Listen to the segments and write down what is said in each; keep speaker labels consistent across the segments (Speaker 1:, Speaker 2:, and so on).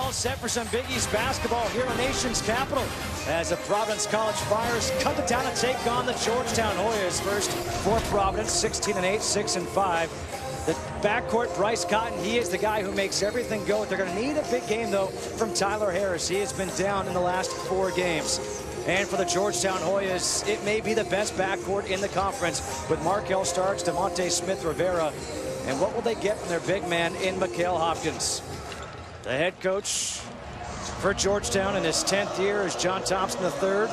Speaker 1: all set for some Big East basketball here in the nation's capital as the Providence College Friars come to town to take on the Georgetown Hoyas. First for Providence, 16-8, 6-5. The backcourt, Bryce Cotton, he is the guy who makes everything go. They're going to need a big game, though, from Tyler Harris. He has been down in the last 4 games. And for the Georgetown Hoyas, it may be the best backcourt in the conference with Markelle Starks, DeMonte Smith-Rivera. And what will they get from their big man in Mikal Hopkins? The head coach for Georgetown in his 10th year is John Thompson III.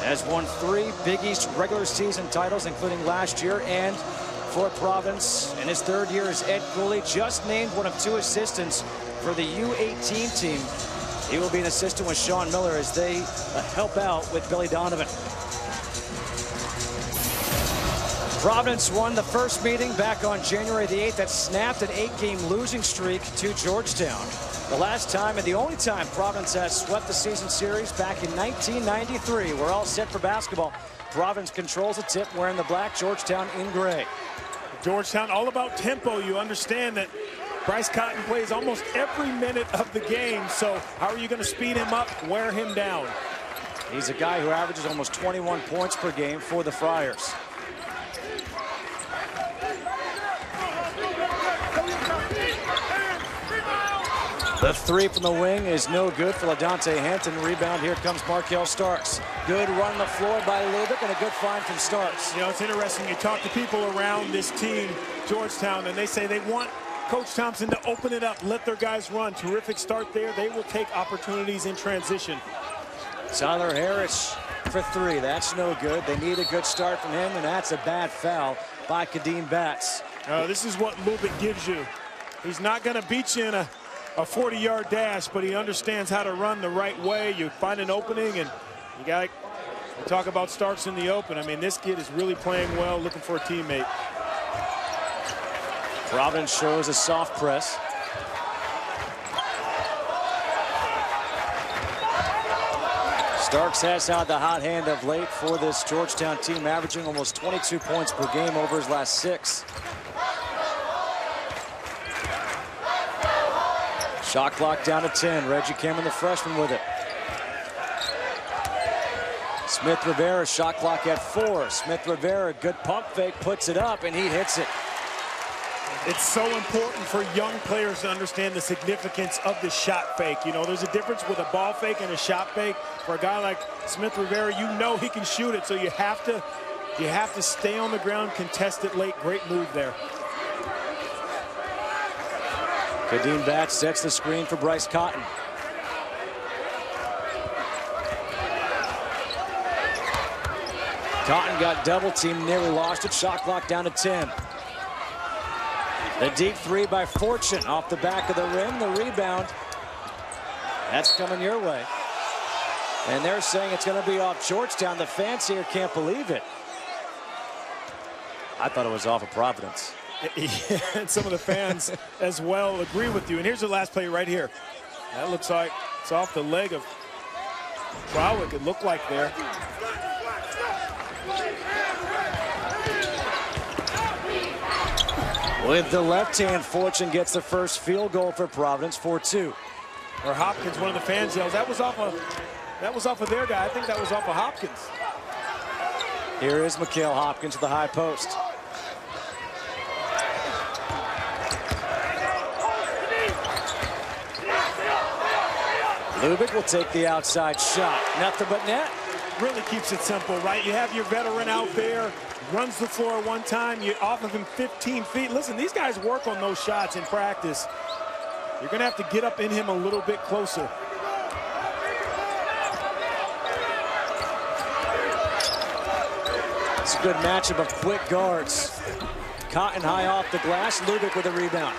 Speaker 1: Has won 3 Big East regular season titles, including last year, and for Providence in his 3rd year is Ed Cooley, just named one of 2 assistants for the U18 team. He will be an assistant with Sean Miller as they help out with Billy Donovan. Providence won the first meeting back on January the 8th that snapped an 8-game losing streak to Georgetown. The last time and the only time Providence has swept the season series back in 1993. We're all set for basketball. Providence controls the tip wearing the black, Georgetown in gray.
Speaker 2: Georgetown all about tempo. You understand that Bryce Cotton plays almost every minute of the game, so how are you going to speed him up, wear him down?
Speaker 1: He's a guy who averages almost 21 points per game for the Friars. The 3 from the wing is no good for LaDontae Hampton. Rebound, here comes Markelle Starks. Good run on the floor by Lubick and a good find from Starks.
Speaker 2: You know, it's interesting. You talk to people around this team, Georgetown, and they say they want Coach Thompson to open it up, let their guys run. Terrific start there. They will take opportunities in transition.
Speaker 1: Tyler Harris for 3. That's no good. They need a good start from him, and that's a bad foul by Kadeem Batts.
Speaker 2: This is what Lubick gives you. He's not going to beat you in a 40-yard dash, but he understands how to run the right way. You find an opening, and you got to talk about Starks in the open. I mean, this kid is really playing well, looking for a teammate.
Speaker 1: Providence shows a soft press. Starks has had the hot hand of late for this Georgetown team, averaging almost 22 points per game over his last 6. Shot clock down to 10. Reggie Cameron, the freshman, with it. Smith-Rivera, shot clock at 4. Smith-Rivera, good pump fake, puts it up, and he hits it.
Speaker 2: It's so important for young players to understand the significance of the shot fake. You know, there's a difference with a ball fake and a shot fake. For a guy like Smith-Rivera, you know he can shoot it, so you have to stay on the ground, contest it late. Great move there.
Speaker 1: Kadeem Batts sets the screen for Bryce Cotton. Cotton got double teamed, nearly lost it. Shot clock down to 10. The deep 3 by Fortune off the back of the rim. The rebound, that's coming your way. And they're saying it's going to be off Georgetown. The fans here can't believe it. I thought it was off of Providence.
Speaker 2: Yeah, and some of the fans as well agree with you. And here's the last play right here. That looks like it's off the leg of Trowick, it looked like there.
Speaker 1: With the left hand, Fortune gets the first field goal for Providence, 4-2.
Speaker 2: Or Hopkins, one of the fans yells, that was off of their guy. I think that was off of Hopkins.
Speaker 1: Here is Mikal Hopkins at the high post. Lubick will take the outside shot. Nothing but net.
Speaker 2: Really keeps it simple, right? You have your veteran out there, runs the floor one time, you're off of him 15 feet. Listen, these guys work on those shots in practice. You're going to have to get up in him a little bit closer.
Speaker 1: It's a good matchup of quick guards. Cotton high off the glass, Lubick with a rebound.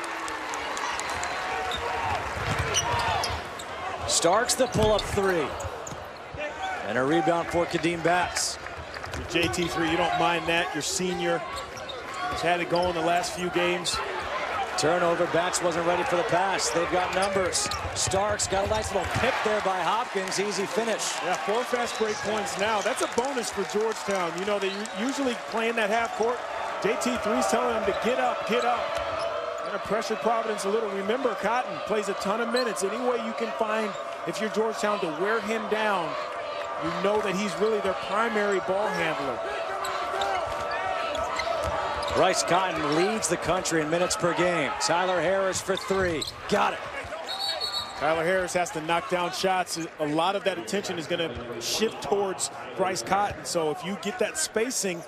Speaker 1: Starks the pull-up 3. And a rebound for Kadeem Batts.
Speaker 2: JT3, you don't mind that. Your senior has had it going the last few games.
Speaker 1: Turnover, Batts wasn't ready for the pass. They've got numbers. Starks got a nice little pick there by Hopkins. Easy finish.
Speaker 2: Yeah, 4 fast break points now. That's a bonus for Georgetown. You know, they usually play in that half court. JT3's telling them to get up, get up. Gonna pressure Providence a little. Remember, Cotton plays a ton of minutes. Any way you can find, if you're Georgetown, to wear him down, you know that he's really their primary ball handler.
Speaker 1: Bryce Cotton leads the country in minutes per game. Tyler Harris for 3. Got it.
Speaker 2: Tyler Harris has to knock down shots. A lot of that attention is going to shift towards Bryce Cotton. So if you get that spacing,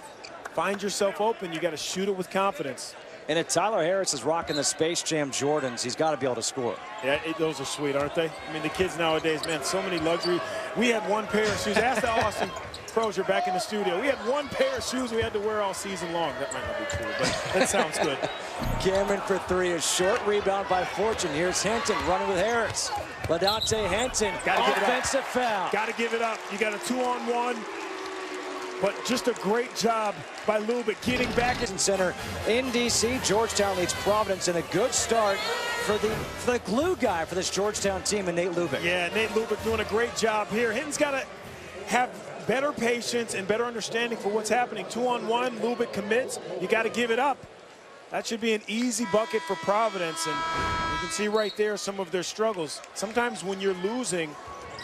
Speaker 2: find yourself open, you got to shoot it with confidence.
Speaker 1: And if Tyler Harris is rocking the Space Jam Jordans, he's got to be able to score.
Speaker 2: Yeah, those are sweet, aren't they? I mean, the kids nowadays, man, so many luxury. We had one pair of shoes. Ask the Austin Crozier back in the studio. We had one pair of shoes we had to wear all season long. That might not be true, but that sounds good.
Speaker 1: Cameron for 3, a short rebound by Fortune. Here's Hinton running with Harris. LaDante Hinton, offensive foul.
Speaker 2: Got to give it up. You got a 2-on-1. But just a great job by Lubick getting back in
Speaker 1: center in D.C. Georgetown leads Providence in a good start for the glue guy for this Georgetown team, and Nate Lubick.
Speaker 2: Yeah, Nate Lubick doing a great job here. Hinton's got to have better patience and better understanding for what's happening. 2-on-1, Lubick commits. You got to give it up. That should be an easy bucket for Providence, and you can see right there some of their struggles. Sometimes when you're losing,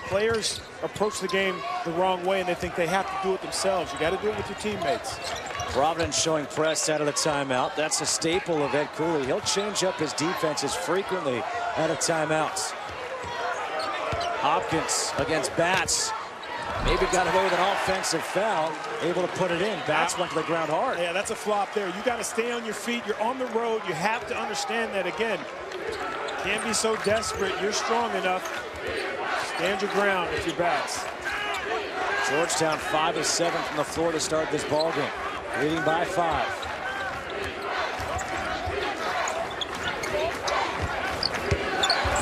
Speaker 2: players approach the game the wrong way and they think they have to do it themselves. You got to do it with your teammates.
Speaker 1: Providence showing press out of the timeout. That's a staple of Ed Cooley. He'll change up his defenses frequently out of timeouts. Hopkins against Batts. Maybe got away with an offensive foul, able to put it in. Batts went to the ground hard.
Speaker 2: Yeah, that's a flop there. You got to stay on your feet. You're on the road. You have to understand that again. Can't be so desperate. You're strong enough. Stand your ground if you're Batts.
Speaker 1: Georgetown 5 of 7 from the floor to start this ball game, leading by 5.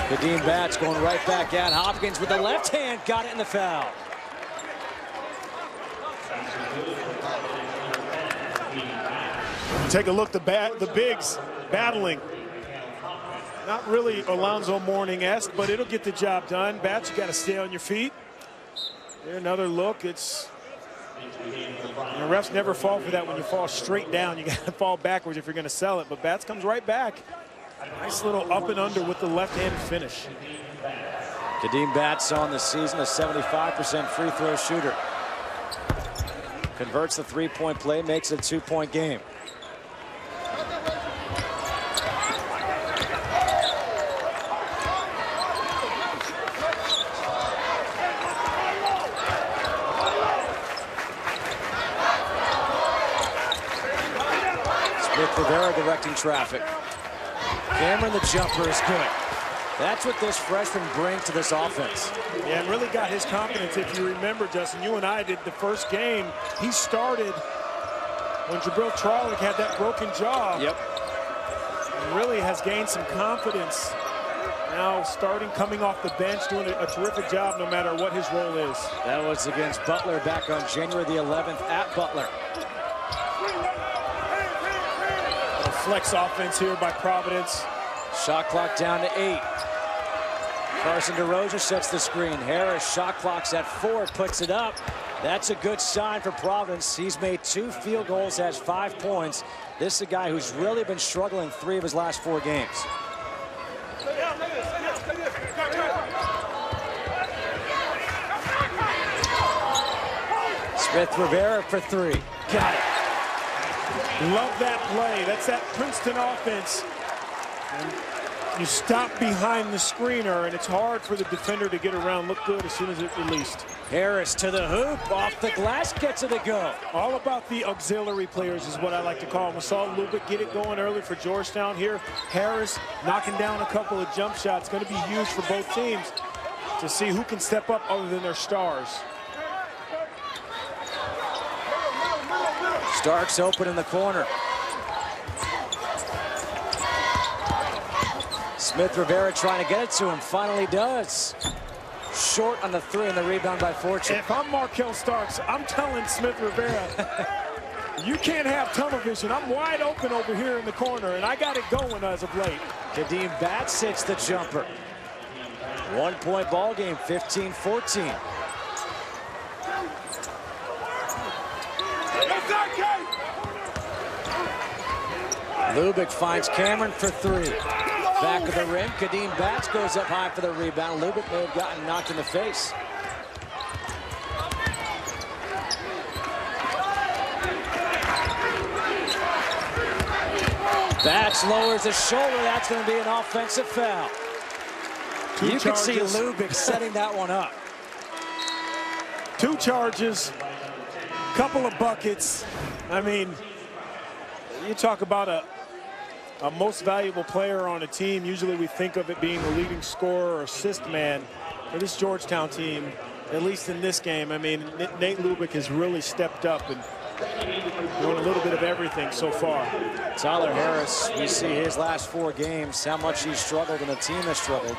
Speaker 1: Kadeem Batts going right back at Hopkins with the left hand, got it in the foul.
Speaker 2: Take a look, the bigs battling. Not really Alonzo Mourning-esque, but it'll get the job done. Batts, you got to stay on your feet. There, another look. It's, refs never fall for that when you fall straight down. You got to fall backwards if you're going to sell it. But Batts comes right back. Nice little up and under with the left-handed finish.
Speaker 1: Kadeem Batts on the season, a 75% free throw shooter. Converts the three-point play, makes it a 2-point game. Rivera directing traffic. Cameron, the jumper is good. That's what this freshman brings to this offense.
Speaker 2: Yeah, and really got his confidence. If you remember, Justin, you and I did the first game. He started when Jabril Trolick had that broken jaw.
Speaker 1: Yep.
Speaker 2: And really has gained some confidence. Now starting, coming off the bench, doing a terrific job no matter what his role is.
Speaker 1: That was against Butler back on January the 11th at Butler.
Speaker 2: Flex offense here by Providence.
Speaker 1: Shot clock down to 8. Carson DeRosa sets the screen. Harris, shot clock's at 4, puts it up. That's a good sign for Providence. He's made 2 field goals, has 5 points. This is a guy who's really been struggling 3 of his last 4 games. Smith Rivera for 3. Got it.
Speaker 2: Love that play. That's that Princeton offense. And you stop behind the screener, and it's hard for the defender to get around. Look good as soon as it released.
Speaker 1: Harris to the hoop, off the glass, gets it to go.
Speaker 2: All about the auxiliary players is what I like to call them. We saw Lubick get it going early for Georgetown here. Harris knocking down a couple of jump shots. Going to be huge for both teams to see who can step up other than their stars.
Speaker 1: Starks open in the corner. Smith Rivera trying to get it to him, finally does. Short on the 3 and the rebound by Fortune.
Speaker 2: If I'm Markel Starks, I'm telling Smith Rivera, you can't have tunnel vision. I'm wide open over here in the corner, and I got it going as of late.
Speaker 1: Kadeem Batts hits the jumper. 1-point ball game, 15-14. Lubick finds Cameron for three. Back of the rim, Kadeem Batts goes up high for the rebound. Lubick may have gotten knocked in the face. Batts lowers the shoulder. That's going to be an offensive foul. You can see Lubick setting that one up.
Speaker 2: 2 charges, couple of buckets. I mean, you talk about a most valuable player on a team. Usually we think of it being the leading scorer or assist man. For this Georgetown team, at least in this game, I mean, Nate Lubick has really stepped up and doing a little bit of everything so far.
Speaker 1: Tyler Harris, we see his last 4 games, how much he's struggled and the team has struggled.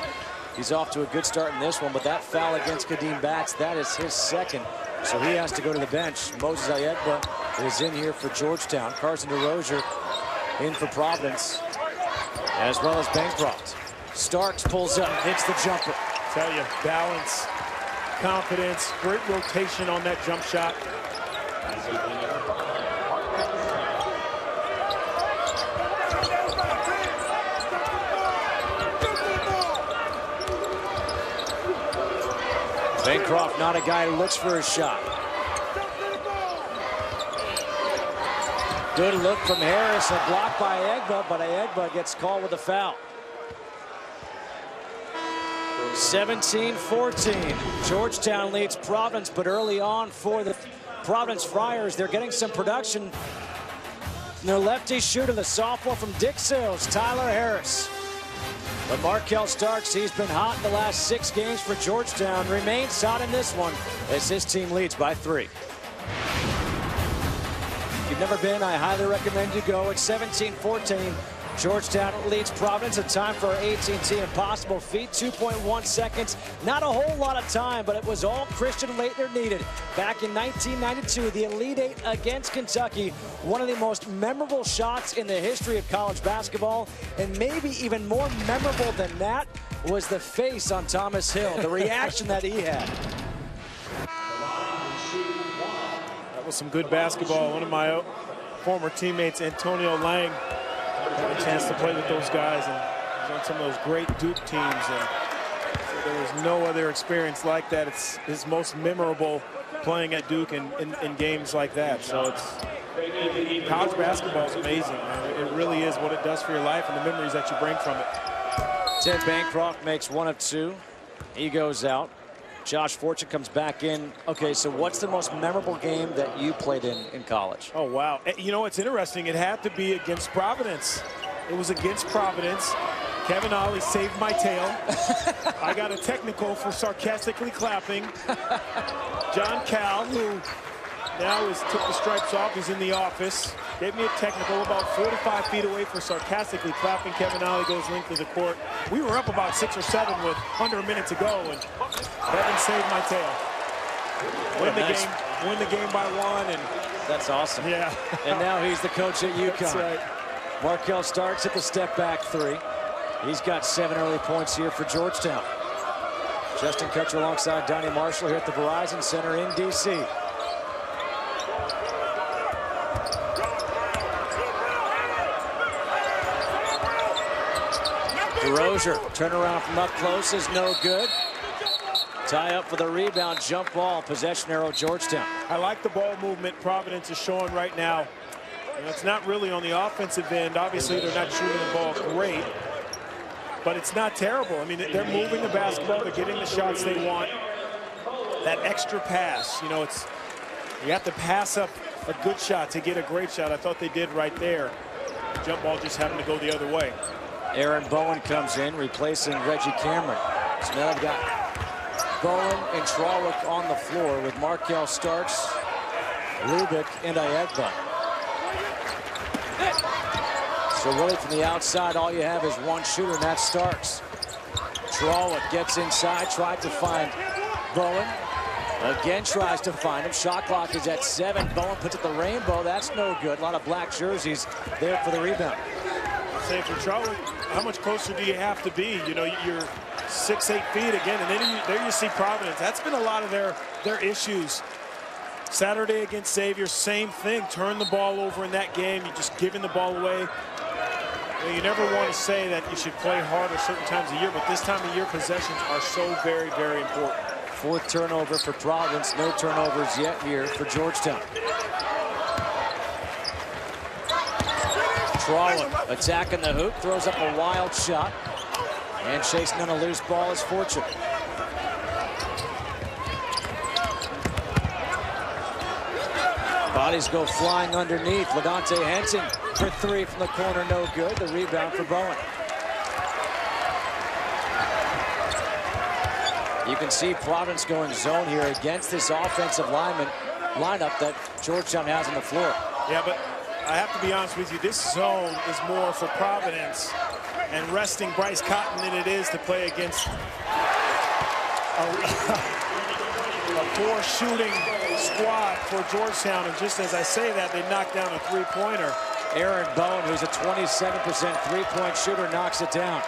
Speaker 1: He's off to a good start in this one, but that foul against Kadeem Batts, that is his second. So he has to go to the bench. Moses Ayegba is in here for Georgetown. Carson DeRozier in for Providence, as well as Bancroft. Starks pulls up, hits the jumper.
Speaker 2: Tell you, balance, confidence, great rotation on that jump shot.
Speaker 1: Bancroft, not a guy who looks for a shot. Good look from Harris, a block by Ayegba, but Ayegba gets called with a foul. 17-14. Georgetown leads Providence, but early on for the Providence Friars, they're getting some production. And their lefty shooter, the sophomore from Dick Sills, Tyler Harris. But Markell Starks, he's been hot in the last 6 games for Georgetown, remains hot in this one as his team leads by 3. If you've never been, I highly recommend you go. It's 17-14. Georgetown leads Providence. A time for our AT&T Impossible feat, 2.1 seconds. Not a whole lot of time, but it was all Christian Laettner needed. Back in 1992, the Elite Eight against Kentucky, one of the most memorable shots in the history of college basketball, and maybe even more memorable than that was the face on Thomas Hill, the reaction that he had.
Speaker 2: That was some good basketball. One of my former teammates, Antonio Lang, had a chance to play with those guys and was on some of those great Duke teams, and so there was no other experience like that. It's his most memorable playing at Duke in games like that. So it's college basketball is amazing, man. It really is what it does for your life and the memories that you bring from it.
Speaker 1: Ted Bancroft makes 1 of 2. He goes out. Josh Fortune comes back in. Okay, so what's the most memorable game that you played in college?
Speaker 2: Oh, wow. You know, it's interesting. It had to be against Providence. It was against Providence. Kevin Ollie saved my tail. I got a technical for sarcastically clapping. John Cal, who now took the stripes off, he's in the office, gave me a technical about 4 to 5 feet away for sarcastically clapping. Kevin Ollie goes length of the court. We were up about 6 or 7 with under a minute to go, and Kevin saved my tail. Win the game by 1, and
Speaker 1: that's awesome.
Speaker 2: Yeah.
Speaker 1: And now he's the coach at UConn.
Speaker 2: That's right.
Speaker 1: Markell Starks at the step back 3. He's got 7 early points here for Georgetown. Justin Kutcher alongside Donnie Marshall here at the Verizon Center in DC. DeRozier, turnaround from up close is no good. Tie up for the rebound, jump ball, possession arrow Georgetown.
Speaker 2: I like the ball movement Providence is showing right now. And it's not really on the offensive end. Obviously, they're not shooting the ball great, but it's not terrible. I mean, they're moving the basketball, they're getting the shots they want. That extra pass, you know, you have to pass up a good shot to get a great shot. I thought they did right there. The jump ball just happened to go the other way.
Speaker 1: Aaron Bowen comes in, replacing Reggie Cameron. So now they've got Bowen and Trawick on the floor with Markell Starks, Lubick, and Ayegba. So really from the outside, all you have is one shooter, and that's Starks. Trawick gets inside, tried to find Bowen. Again tries to find him. Shot clock is at 7. Bowen puts it the rainbow. That's no good. A lot of black jerseys there for the rebound.
Speaker 2: Say for Trawick, how much closer do you have to be? You know, you're 6-8 feet again, and then there you see Providence. That's been a lot of their issues. Saturday against Xavier, same thing. Turn the ball over in that game. You're just giving the ball away. You never want to say that you should play harder certain times of year, but this time of year possessions are so very, very important.
Speaker 1: Fourth turnover for Providence. No turnovers yet here for Georgetown. Trollope attacking the hoop, throws up a wild shot, and chasing on a loose ball is Fortune. Bodies go flying underneath. LaDontae Henson for three from the corner, no good. The rebound for Bowen. You can see Providence going zone here against this offensive lineup that Georgetown has on the floor.
Speaker 2: Yeah, but I have to be honest with you, this zone is more for Providence and resting Bryce Cotton than it is to play against a poor shooting squad for Georgetown. And just as I say that, they knocked down a three-pointer.
Speaker 1: Aaron Bowen, who's a 27% three-point shooter, knocks it down.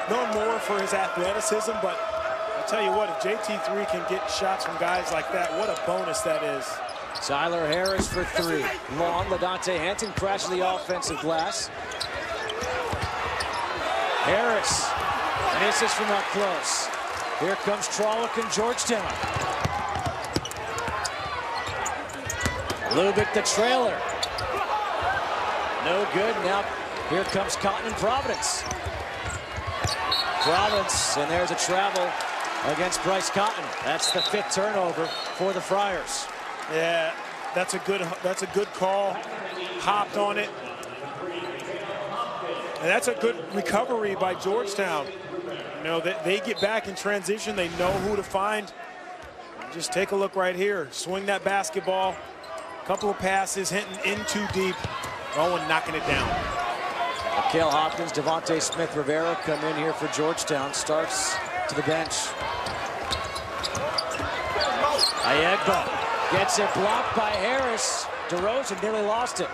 Speaker 2: Known more for his athleticism, but I'll tell you what, if JT3 can get shots from guys like that, what a bonus that is.
Speaker 1: Tyler Harris for three. Long. LaDontae Henson crashes the offensive glass. Harris misses from up close. Here comes Trollope and Georgetown. Lubick the trailer. No good. Now here comes Cotton and Providence. Providence, and there's a travel against Bryce Cotton. That's the fifth turnover for the Friars.
Speaker 2: Yeah, that's a good call. Hopped on it. And that's a good recovery by Georgetown. You know, they get back in transition. They know who to find. Just take a look right here. Swing that basketball. Couple of passes, hitting in too deep. Owen knocking it down.
Speaker 1: Mikal Hopkins, Devontae Smith-Rivera come in here for Georgetown. Starks to the bench. Ayegba gets it blocked by Harris. DeRozan nearly lost it.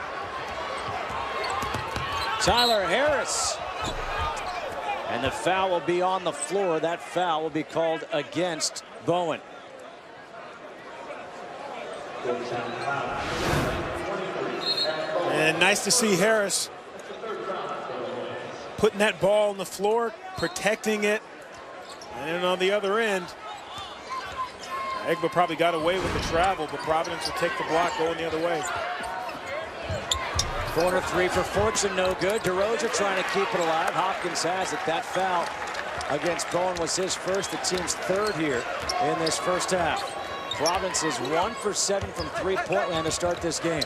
Speaker 1: Tyler Harris. And the foul will be on the floor. That foul will be called against Bowen.
Speaker 2: And nice to see Harris putting that ball on the floor, protecting it. And then on the other end, Egba probably got away with the travel, but Providence will take the block going the other way.
Speaker 1: Corner three for Fortune, no good. DeRozan trying to keep it alive. Hopkins has it. That foul against Bowen was his first, the team's third here in this first half. Providence is 1 for 7 from three-point land to start this game.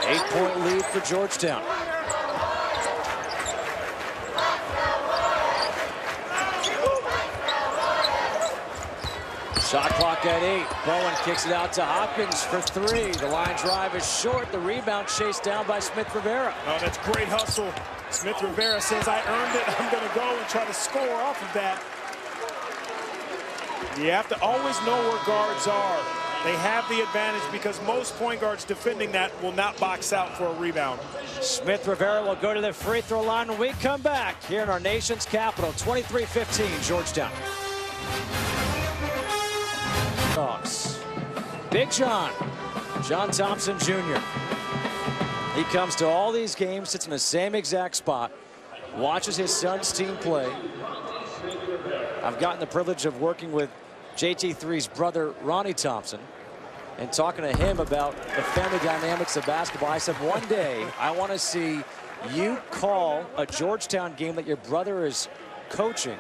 Speaker 1: Eight-point lead for Georgetown. Shot clock at 8. Bowen kicks it out to Hopkins for three. The line drive is short. The rebound chased down by Smith-Rivera.
Speaker 2: Oh, that's great hustle. Smith-Rivera says, I earned it. I'm going to go and try to score off of that. You have to always know where guards are. They have the advantage because most point guards defending that will not box out for a rebound.
Speaker 1: Smith-Rivera will go to the free throw line when we come back here in our nation's capital. 23-15, Georgetown. Dogs. Big John Thompson Jr. He comes to all these games, sits in the same exact spot, watches his son's team play. I've gotten the privilege of working with JT3's brother, Ronnie Thompson, and talking to him about the family dynamics of basketball. I said, one day, I want to see you call a Georgetown game that your brother is coaching.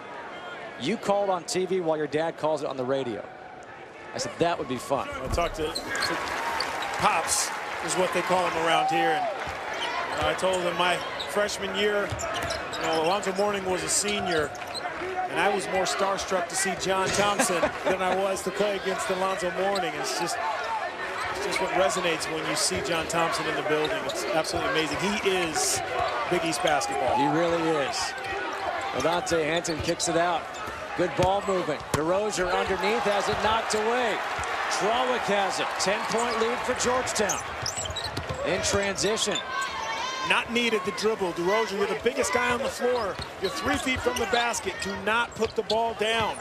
Speaker 1: You call it on TV while your dad calls it on the radio. I said, that would be fun.
Speaker 2: I talked to Pops, is what they call him around here. And I told him my freshman year, Alonzo Mourning was a senior, and I was more starstruck to see John Thompson than I was to play against Alonzo Mourning. It's just what resonates when you see John Thompson in the building. It's absolutely amazing. He is Big East basketball.
Speaker 1: He really is. LaDontae Henson kicks it out. Good ball movement. DeRozan underneath has it knocked away. Trollope has it. 10-point lead for Georgetown. In transition.
Speaker 2: Not needed to dribble. DeRozan, you're the biggest guy on the floor. You're 3 feet from the basket. Do not put the ball down.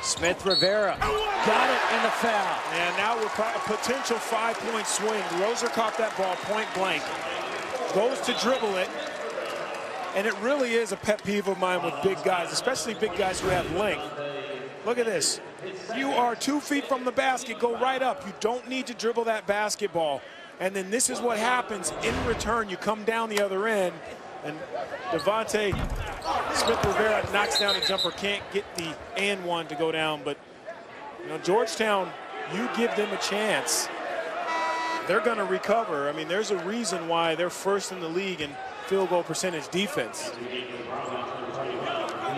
Speaker 1: Smith Rivera got it in the foul.
Speaker 2: And now we're a potential 5-point swing. Roser caught that ball point blank. Goes to dribble it. And it really is a pet peeve of mine with big guys, especially big guys who have length. Look at this. You are 2 feet from the basket, go right up. You don't need to dribble that basketball. And then this is what happens in return. You come down the other end, and Devontae Smith-Rivera knocks down a jumper, can't get the and one to go down. But you know, Georgetown, you give them a chance, they're going to recover. I mean, there's a reason why they're first in the league in field goal percentage defense.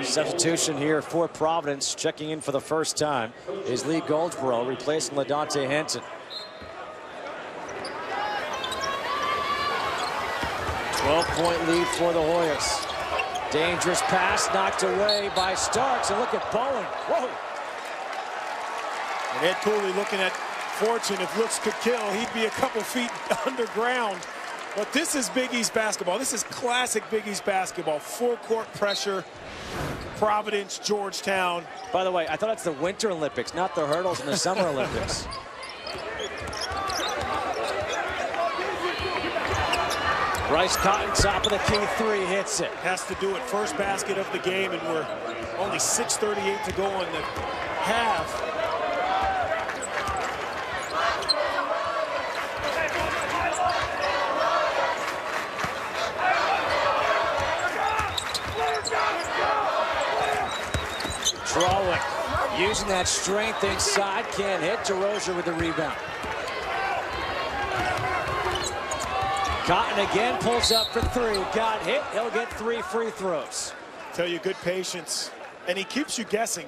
Speaker 1: Substitution here for Providence, checking in for the first time, is Lee Goldsboro, replacing LaDontae Henson. 12-point lead for the Hoyas. Dangerous pass knocked away by Starks, and look at Bowen. Whoa!
Speaker 2: And Ed Cooley looking at Fortune. If looks could kill, he'd be a couple feet underground. But this is Big East basketball. This is classic Big East basketball. Full court pressure. Providence, Georgetown.
Speaker 1: By the way, I thought it's the Winter Olympics, not the hurdles in the Summer Olympics. Bryce Cotton, top of the key three, hits it.
Speaker 2: Has to do it. First basket of the game, and we're only 6:38 to go in the half.
Speaker 1: Trawick using that strength inside, can't hit. DeRozier with the rebound. Cotton again pulls up for three. Got hit. He'll get 3 free throws.
Speaker 2: Tell you, good patience. And he keeps you guessing.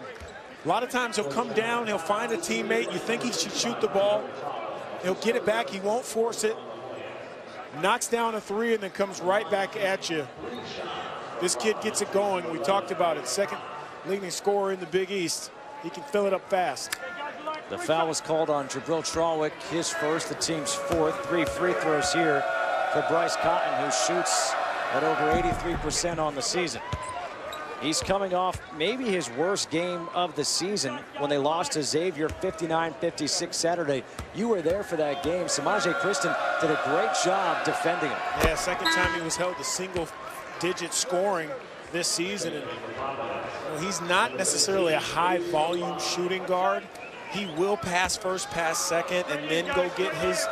Speaker 2: A lot of times he'll come down, he'll find a teammate. You think he should shoot the ball. He'll get it back. He won't force it. Knocks down a three and then comes right back at you. This kid gets it going. We talked about it. Second leading scorer in the Big East. He can fill it up fast.
Speaker 1: The foul was called on Jabril Trawick, his first, the team's fourth. 3 free throws here for Bryce Cotton, who shoots at over 83% on the season. He's coming off maybe his worst game of the season when they lost to Xavier 59-56 Saturday. You were there for that game. Samaje Christon did a great job defending him.
Speaker 2: Yeah, second time he was held to single-digit scoring this season. And he's not necessarily a high-volume shooting guard. He will pass first, pass second, and then go get his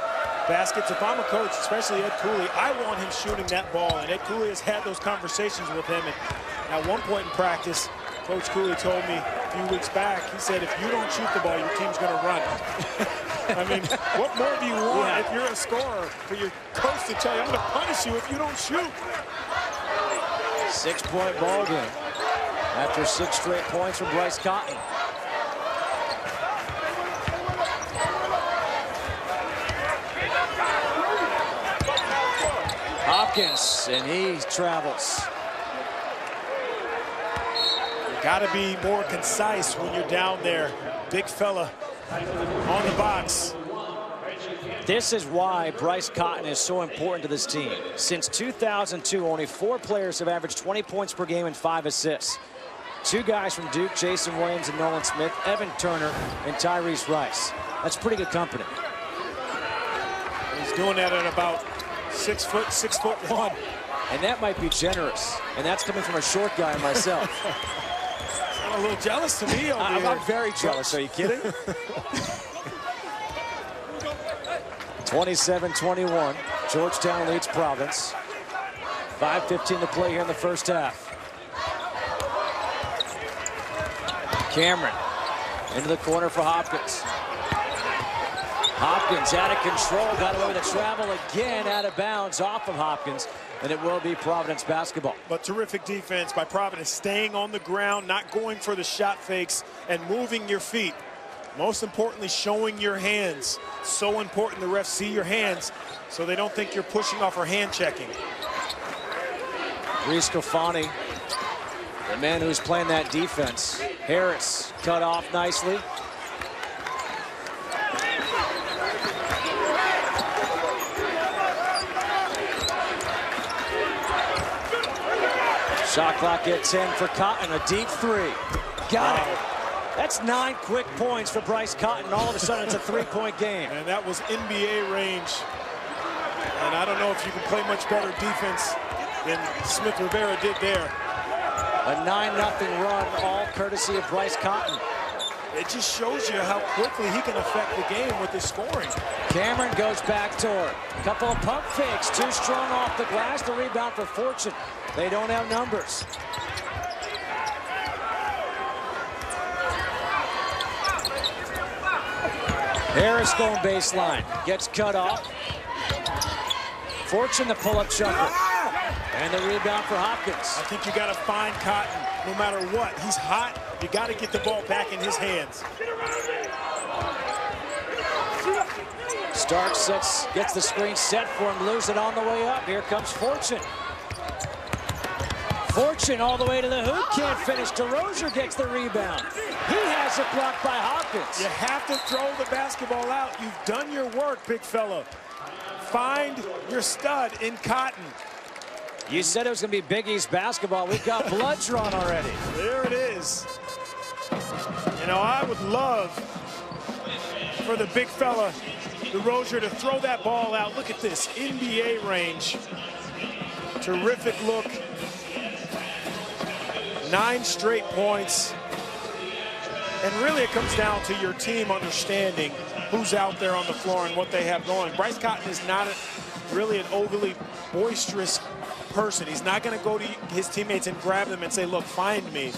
Speaker 2: baskets. If I'm a coach, especially Ed Cooley, I want him shooting that ball. And Ed Cooley has had those conversations with him. And at one point in practice, Coach Cooley told me a few weeks back, he said, if you don't shoot the ball, your team's going to run. I mean, what more do you want if you're a scorer for your coach to tell you, I'm going to punish you if you don't shoot?
Speaker 1: 6-point ball game after 6 straight points from Bryce Cotton. Hopkins, and he travels.
Speaker 2: You got to be more concise when you're down there. Big fella on the box.
Speaker 1: This is why Bryce Cotton is so important to this team. Since 2002, only 4 players have averaged 20 points per game and 5 assists. 2 guys from Duke, Jason Williams and Nolan Smith, Evan Turner and Tyrese Rice. That's pretty good company.
Speaker 2: He's doing that at about 6'1".
Speaker 1: And that might be generous. And that's coming from a short guy myself.
Speaker 2: I'm a little jealous to me over here.
Speaker 1: I'm very jealous. Are you kidding? 27-21. Georgetown leads Providence. 5:15 to play here in the first half. Cameron into the corner for Hopkins. Hopkins out of control, got away with the travel again, out of bounds off of Hopkins, and it will be Providence basketball.
Speaker 2: But terrific defense by Providence, staying on the ground, not going for the shot fakes, and moving your feet. Most importantly, showing your hands. So important the refs see your hands so they don't think you're pushing off or hand checking.
Speaker 1: Reese Kofani, the man who's playing that defense. Harris cut off nicely. Shot clock at 10 for Cotton, a deep 3. Got it. That's 9 quick points for Bryce Cotton. All of a sudden, it's a 3-point game.
Speaker 2: And that was NBA range. And I don't know if you can play much better defense than Smith Rivera did there.
Speaker 1: A 9-0 run, all courtesy of Bryce Cotton.
Speaker 2: It just shows you how quickly he can affect the game with his scoring.
Speaker 1: Cameron goes backdoor. Couple of pump fakes, too strong off the glass. The rebound for Fortune. They don't have numbers. Harris going baseline, gets cut off. Fortune the pull-up jumper. And the rebound for Hopkins.
Speaker 2: I think you got to find Cotton no matter what. He's hot. You got to get the ball back in his hands.
Speaker 1: Stark gets the screen set for him, lose it on the way up. Here comes Fortune. Fortune all the way to the hoop, can't finish. DeRozier gets the rebound. He has it blocked by Hopkins.
Speaker 2: You have to throw the basketball out. You've done your work, big fella. Find your stud in Cotton.
Speaker 1: You said it was going to be Big East basketball. We've got blood drawn already.
Speaker 2: There it is. You know, I would love for the big fella, DeRozier, to throw that ball out. Look at this, NBA range. Terrific look. 9 straight points. And really it comes down to your team understanding who's out there on the floor and what they have going. Bryce Cotton is not really an overly boisterous person. He's not going to go to his teammates and grab them and say, look, find me.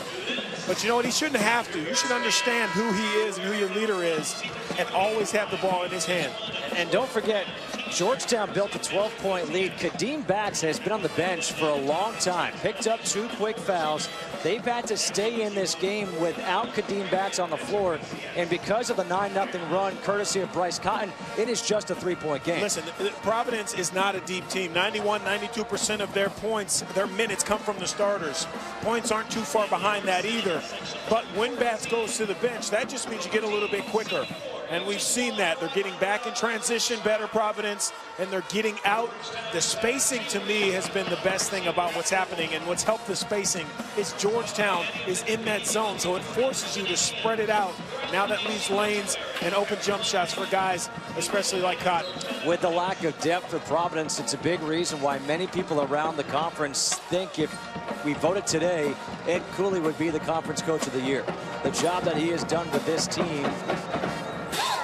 Speaker 2: But you know what? He shouldn't have to. You should understand who he is and who your leader is and always have the ball in his hand.
Speaker 1: And don't forget, Georgetown built a 12-point lead. Kadeem Bax has been on the bench for a long time. Picked up 2 quick fouls. They've had to stay in this game without Kadeem Bax on the floor. And because of the 9-0 run, courtesy of Bryce Cotton, it is just a 3-point game.
Speaker 2: Listen, Providence is not a deep team. 91, 92% of their points, their minutes come from the starters. Points aren't too far behind that either. But when Bax goes to the bench, that just means you get a little bit quicker. And we've seen that. They're getting back in transition better, Providence, and they're getting out. The spacing, to me, has been the best thing about what's happening. And what's helped the spacing is Georgetown is in that zone, so it forces you to spread it out. Now that leaves lanes and open jump shots for guys, especially like Cotton.
Speaker 1: With the lack of depth for Providence, it's a big reason why many people around the conference think if we voted today, Ed Cooley would be the conference coach of the year. The job that he has done with this team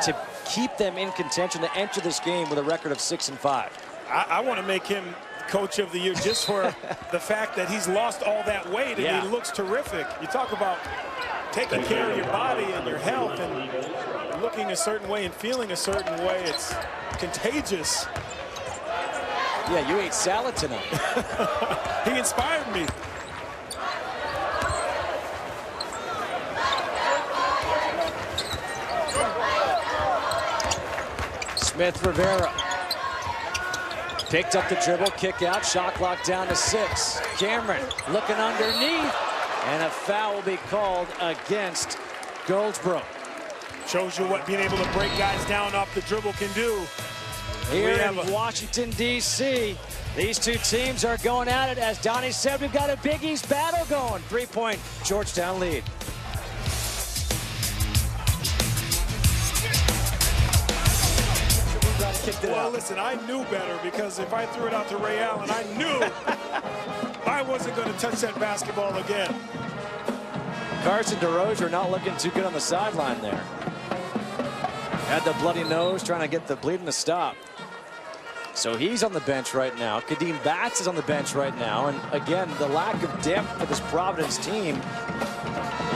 Speaker 1: to keep them in contention to enter this game with a record of 6-5.
Speaker 2: I want to make him coach of the year just for the fact that he's lost all that weight and he looks terrific. You talk about taking care of your body and your health and looking a certain way and feeling a certain way. It's contagious.
Speaker 1: Yeah, you ate salad tonight.
Speaker 2: He inspired me.
Speaker 1: Smith Rivera picked up the dribble, kick out, shot clock down to 6. Cameron looking underneath, and a foul will be called against Goldsboro.
Speaker 2: Shows you what being able to break guys down off the dribble can do.
Speaker 1: Here in Washington, D.C., these two teams are going at it. As Donnie said, we've got a Big East battle going. 3-point Georgetown lead.
Speaker 2: Well, listen, I knew better because if I threw it out to Ray Allen, I knew I wasn't going to touch that basketball again.
Speaker 1: Carson DeRozier not looking too good on the sideline there. Had the bloody nose, trying to get the bleeding to stop. So he's on the bench right now. Kadeem Bax is on the bench right now. And again, the lack of depth for this Providence team.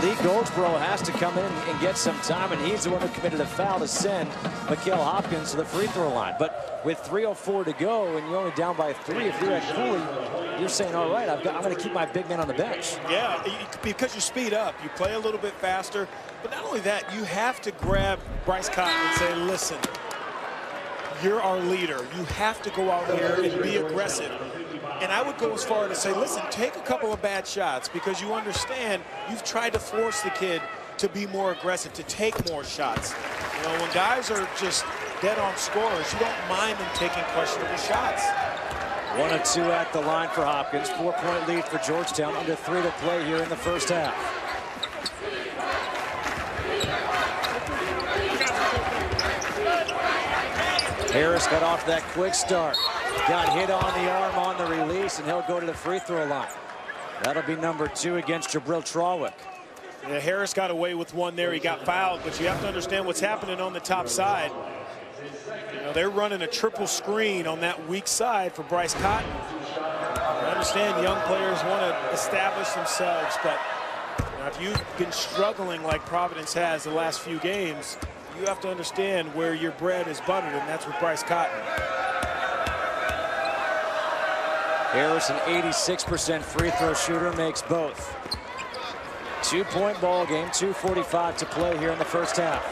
Speaker 1: Lee Goldsboro has to come in and get some time, and he's the one who committed a foul to send Mikhail Hopkins to the free throw line. But with 3:04 to go, and you're only down by 3, if you're at Cooley, you're saying, all right, I'm going to keep my big man on the bench.
Speaker 2: Yeah, because you speed up, you play a little bit faster. But not only that, you have to grab Bryce Cotton and say, listen, you're our leader. You have to go out here and be aggressive. And I would go as far as to say, listen, take a couple of bad shots because you understand you've tried to force the kid to be more aggressive, to take more shots. You know, when guys are just dead on scorers, you don't mind them taking questionable shots.
Speaker 1: 1 of 2 at the line for Hopkins. 4-point lead for Georgetown. Under 3 to play here in the first half. Harris got off that quick start. Got hit on the arm on the release, and he'll go to the free throw line. That'll be number 2 against Jabril Trawick.
Speaker 2: Yeah, Harris got away with one there. He got fouled, but you have to understand what's happening on the top side. You know, they're running a triple screen on that weak side for Bryce Cotton. I understand young players want to establish themselves, but you know, if you've been struggling like Providence has the last few games, you have to understand where your bread is buttered, and that's with Bryce Cotton.
Speaker 1: Harris, an 86% free throw shooter, makes both. 2-point ball game, 2:45 to play here in the first half.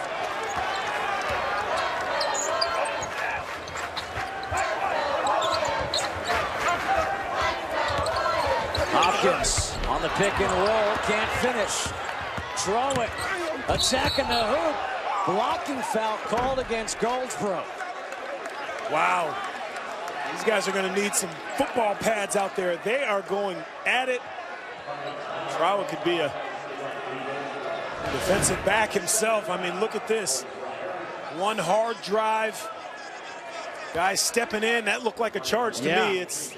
Speaker 1: Hopkins on the pick and roll, can't finish. Trawick attacking the hoop. Blocking foul called against Goldsboro.
Speaker 2: Wow. These guys are going to need some football pads out there. They are going at it. Trawick could be a defensive back himself. I mean, look at this. One hard drive. Guys stepping in. That looked like a charge to me. It's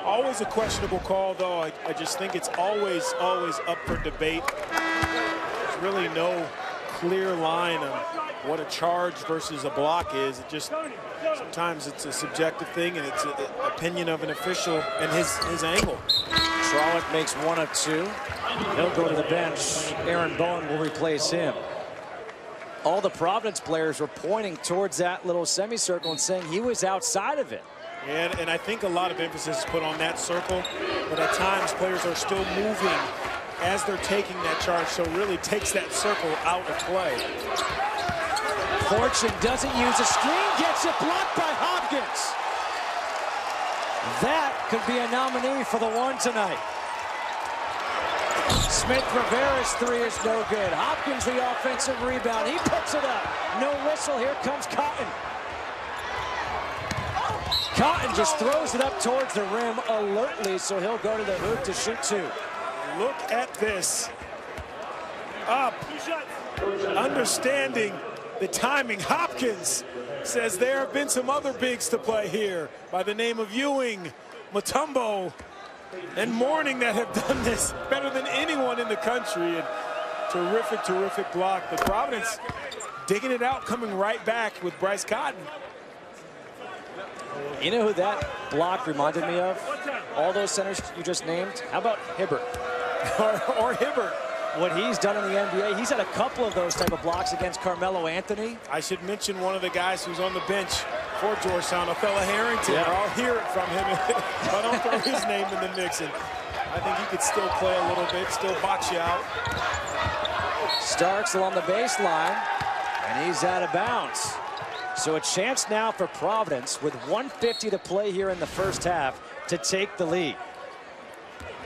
Speaker 2: always a questionable call, though. I just think it's always up for debate. There's really no clear line of what a charge versus a block is. It just sometimes it's a subjective thing, and it's an opinion of an official and his angle.
Speaker 1: Trawick makes 1 of 2. He'll go to the bench. Aaron Bowen will replace him. All the Providence players were pointing towards that little semicircle and saying he was outside of it.
Speaker 2: And I think a lot of emphasis is put on that circle, but at times players are still moving as they're taking that charge, so it really takes that circle out of play.
Speaker 1: Fortune doesn't use a screen, gets it blocked by Hopkins. That could be a nominee for the 1 tonight. Smith-Rivera's 3 is no good. Hopkins the offensive rebound. He puts it up. No whistle. Here comes Cotton. Cotton just throws it up towards the rim alertly, so he'll go to the hoop to shoot 2.
Speaker 2: Look at this. Up. Understanding the timing. Hopkins says there have been some other bigs to play here by the name of Ewing, Mutombo, and Mourning that have done this better than anyone in the country. And terrific block. But Providence digging it out, coming right back with Bryce Cotton.
Speaker 1: You know who that block reminded me of? All those centers you just named. How about Hibbert?
Speaker 2: or Hibbert.
Speaker 1: What he's done in the NBA, he's had a couple of those type of blocks against Carmelo Anthony.
Speaker 2: I should mention one of the guys who's on the bench for Georgetown, Othello Harrington.
Speaker 1: Yeah.
Speaker 2: I'll hear it from him, but I don't throw his name in the mix. And I think he could still play a little bit, still box you out.
Speaker 1: Starks along the baseline, and he's out of bounds. So a chance now for Providence with 1:50 to play here in the first half to take the lead.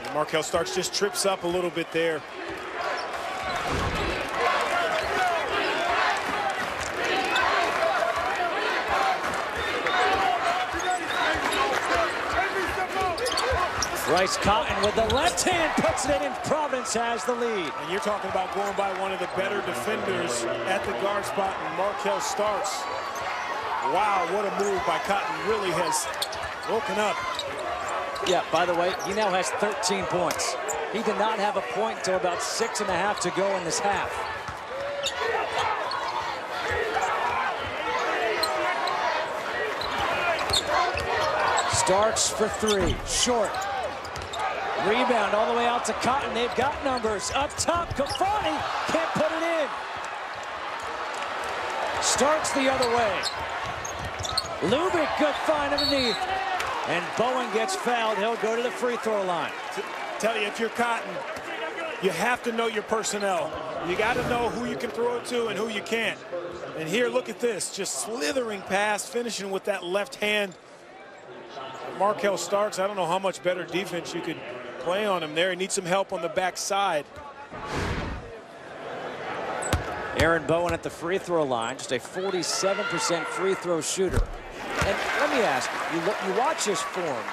Speaker 2: And Markel Starks just trips up a little bit there.
Speaker 1: Bryce Cotton with the left hand puts it in, and Providence has the lead.
Speaker 2: And you're talking about going by one of the better defenders at the guard spot, Markel Starks. Wow, what a move by Cotton. Really has woken up.
Speaker 1: Yeah, by the way, he now has 13 points. He did not have a point until about 6.5 to go in this half. Starks for 3, short. Rebound all the way out to Cotton. They've got numbers. Up top, Kafani can't put it in. Starks the other way. Lubick, good find underneath. And Bowen gets fouled. He'll go to the free throw line.
Speaker 2: Tell you, if you're Cotton, you have to know your personnel. You got to know who you can throw it to and who you can't. And here, look at this. Just slithering past, finishing with that left hand. Markel Starks, I don't know how much better defense you could play on him there. He needs some help on the backside.
Speaker 1: Aaron Bowen at the free throw line, just a 47% free throw shooter. And let me ask you, you watch his form,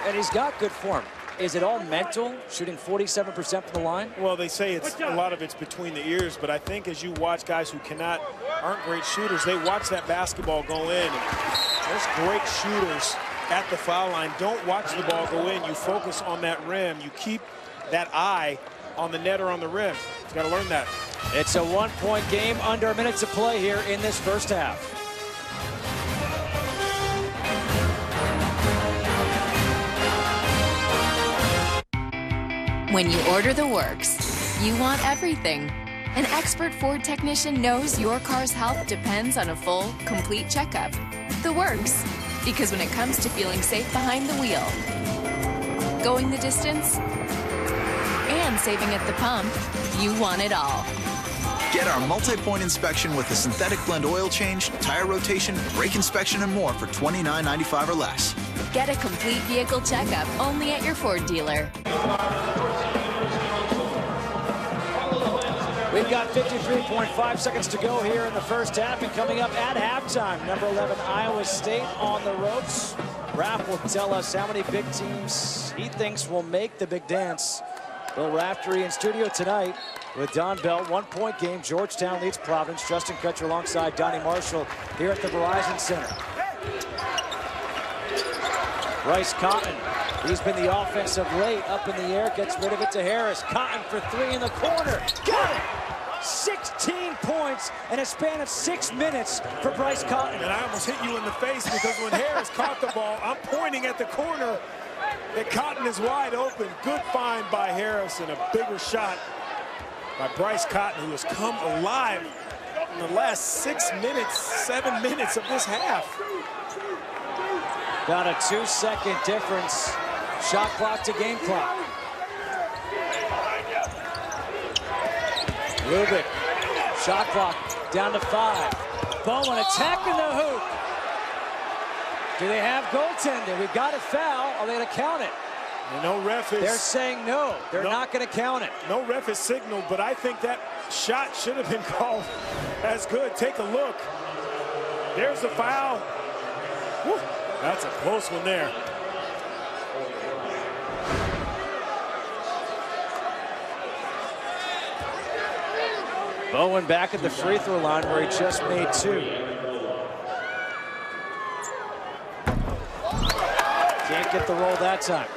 Speaker 1: and he's got good form. Is it all mental, shooting 47% from the line?
Speaker 2: Well, they say it's a lot of it's between the ears, but I think as you watch guys who aren't great shooters, they watch that basketball go in. There's great shooters at the foul line. Don't watch the ball go in. You focus on that rim. You keep that eye on the net or on the rim. You got to learn that.
Speaker 1: It's a one-point game, under a minute to play here in this first half.
Speaker 3: When you order the works, you want everything. An expert Ford technician knows your car's health depends on a full, complete checkup. The works, because when it comes to feeling safe behind the wheel, going the distance, and saving at the pump, you want it all.
Speaker 4: Get our multi-point inspection with a synthetic blend oil change, tire rotation, brake inspection, and more for $29.95 or less.
Speaker 3: Get a complete vehicle checkup only at your Ford dealer.
Speaker 1: We've got 53.5 seconds to go here in the first half, and coming up at halftime, number 11 Iowa State on the ropes. Raph will tell us how many big teams he thinks will make the big dance. Bill Raftery in studio tonight with Don Bell. 1-point game. Georgetown leads Providence. Justin Kutcher alongside Donnie Marshall here at the Verizon Center. Bryce Cotton, he's been the offense of late. Up in the air, gets rid of it to Harris. Cotton for three in the corner. Got it! 16 points in a span of 6 minutes for Bryce Cotton.
Speaker 2: And I almost hit you in the face because when Harris caught the ball, I'm pointing at the corner. And Cotton is wide open. Good find by Harris and a bigger shot by Bryce Cotton, who has come alive in the last 6 minutes, 7 minutes of this half.
Speaker 1: Got a 2-second difference. Shot clock to game clock. Lubick, shot clock down to 5. Bowen attacking the hoop. Do they have goaltending? We've got a foul. Are they going to count it?
Speaker 2: No ref is.
Speaker 1: They're saying no. They're not going to count it.
Speaker 2: No ref is signaled, but I think that shot should have been called as good. Take a look. There's the foul. Woo, that's a close one there.
Speaker 1: Bowen back at the free throw line where he just made 2. Can't get the roll that time.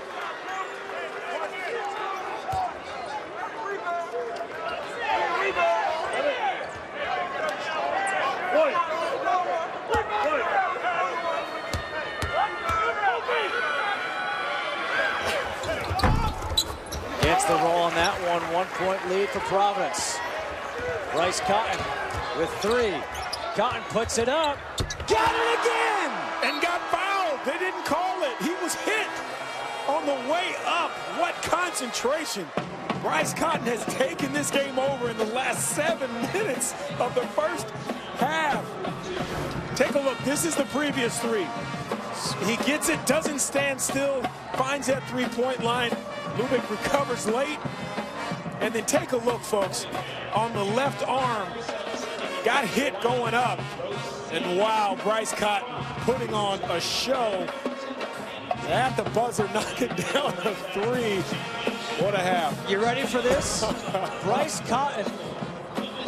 Speaker 1: Gets the roll on that one. 1-point lead for Providence. Bryce Cotton with 3. Cotton puts it up. Got it again!
Speaker 2: And got fouled. They didn't call it. He was hit on the way up. What concentration. Bryce Cotton has taken this game over in the last 7 minutes of the first half. Take a look. This is the previous 3. He gets it, doesn't stand still, finds that 3-point line. Lubick recovers late. And then take a look, folks, on the left arm. Got hit going up. And wow, Bryce Cotton putting on a show. At the buzzer, knocking down a 3. What a half.
Speaker 1: You ready for this? Bryce Cotton,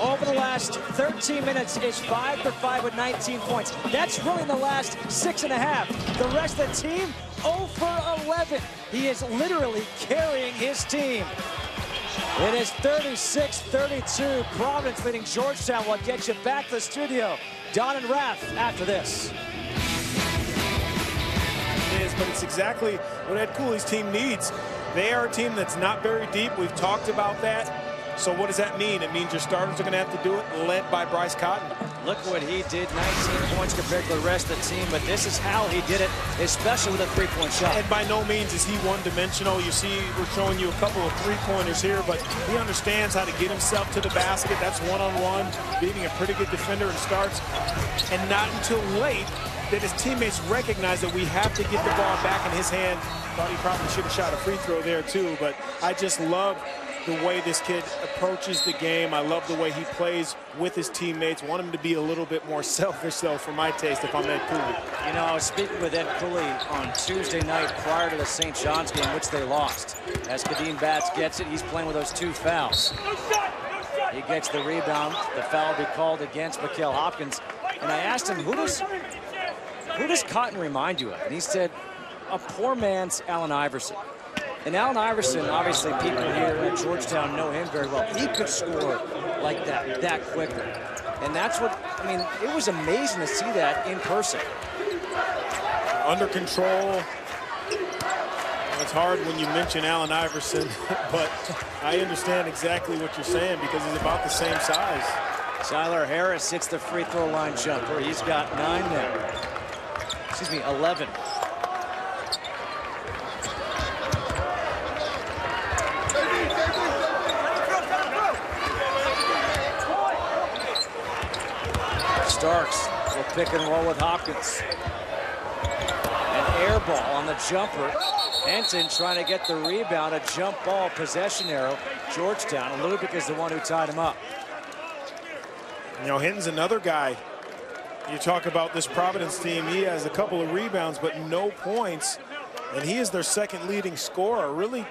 Speaker 1: over the last 13 minutes, is 5 for 5 with 19 points. That's really in the last 6.5. The rest of the team, 0 for 11. He is literally carrying his team. It is 36-32. Providence leading Georgetown. Will get you back to the studio. Don and Raph after this.
Speaker 2: It is, but it's exactly what Ed Cooley's team needs. They are a team that's not very deep. We've talked about that. So what does that mean? It means your starters are going to have to do it, led by Bryce Cotton.
Speaker 1: Look what he did, 19 points compared to the rest of the team, but this is how he did it, especially with a 3-point shot.
Speaker 2: And by no means is he one-dimensional. You see, we're showing you a couple of 3-pointers here, but he understands how to get himself to the basket. That's one-on-one, beating a pretty good defender and starts. And not until late that his teammates recognize that we have to get the ball back in his hand. Thought he probably should have shot a free throw there too, but I just love the way this kid approaches the game. I love the way he plays with his teammates. Want him to be a little bit more selfish, though, for my taste, if I'm Ed Cooley.
Speaker 1: You know, I was speaking with Ed Cooley on Tuesday night prior to the St. John's game, which they lost. As Kadeem Batts gets it, he's playing with those 2 fouls. He gets the rebound. The foul will be called against Mikhail Hopkins. And I asked him, who who does Cotton remind you of? And he said, a poor man's Allen Iverson. And Allen Iverson, obviously people here at Georgetown know him very well. He could score like that quickly. And that's what, I mean, it was amazing to see that in person.
Speaker 2: Under control. It's hard when you mention Allen Iverson, but I understand exactly what you're saying because he's about the same size.
Speaker 1: Tyler Harris hits the free throw line jumper. He's got 9 now. Excuse me, 11. Starks will pick and roll with Hopkins. An air ball on the jumper. Henton trying to get the rebound, a jump ball possession arrow. Georgetown. Lubick is the one who tied him up.
Speaker 2: You know, Hinton's another guy. You talk about this Providence team, he has a couple of rebounds, but no points. And he is their second leading scorer, really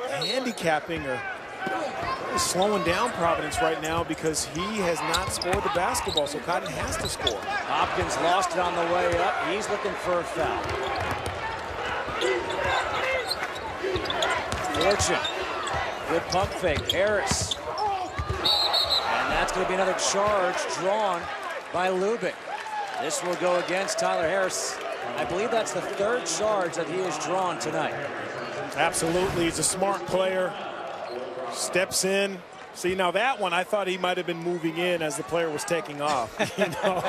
Speaker 2: handicapping or really slowing down Providence right now because he has not scored the basketball, so Cotton has to score.
Speaker 1: Hopkins lost it on the way up. He's looking for a foul. Fortune. Good pump fake. Harris. And that's going to be another charge drawn by Lubick. This will go against Tyler Harris. I believe that's the 3rd charge that he has drawn tonight.
Speaker 2: Absolutely. He's a smart player. Steps in. See, now that one, I thought he might have been moving in as the player was taking off. You know,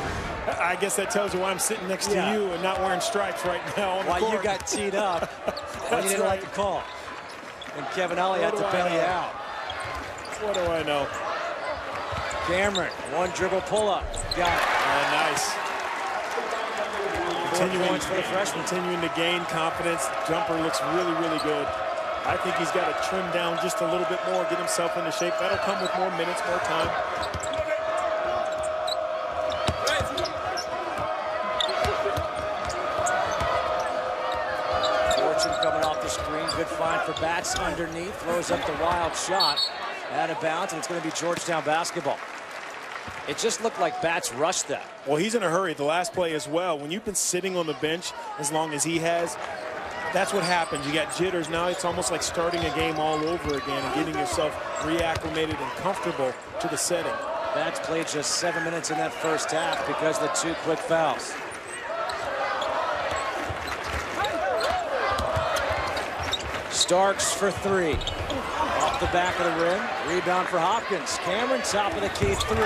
Speaker 2: I guess that tells you why I'm sitting next to you and not wearing stripes right now on the court.
Speaker 1: You got teed up and you didn't like the call. And Kevin Ollie had to bail you out.
Speaker 2: What do I know?
Speaker 1: Cameron, 1 dribble pull-up. Got it.
Speaker 2: Nice.
Speaker 1: 4 points for the freshman.
Speaker 2: Continuing to gain confidence. Jumper looks really, really good. I think he's got to trim down just a little bit more, get himself into shape. That'll come with more minutes, more time.
Speaker 1: Fortune coming off the screen. Good find for Bats underneath. Throws up the wild shot. Out of bounds, and it's going to be Georgetown basketball. It just looked like Bats rushed that.
Speaker 2: Well, he's in a hurry. The last play as well. When you've been sitting on the bench as long as he has, that's what happens. You got jitters. Now it's almost like starting a game all over again and getting yourself reacclimated and comfortable to the setting.
Speaker 1: Bats played just 7 minutes in that first half because of the 2 quick fouls. Starks for 3. Off the back of the rim. Rebound for Hopkins. Cameron, top of the key 3.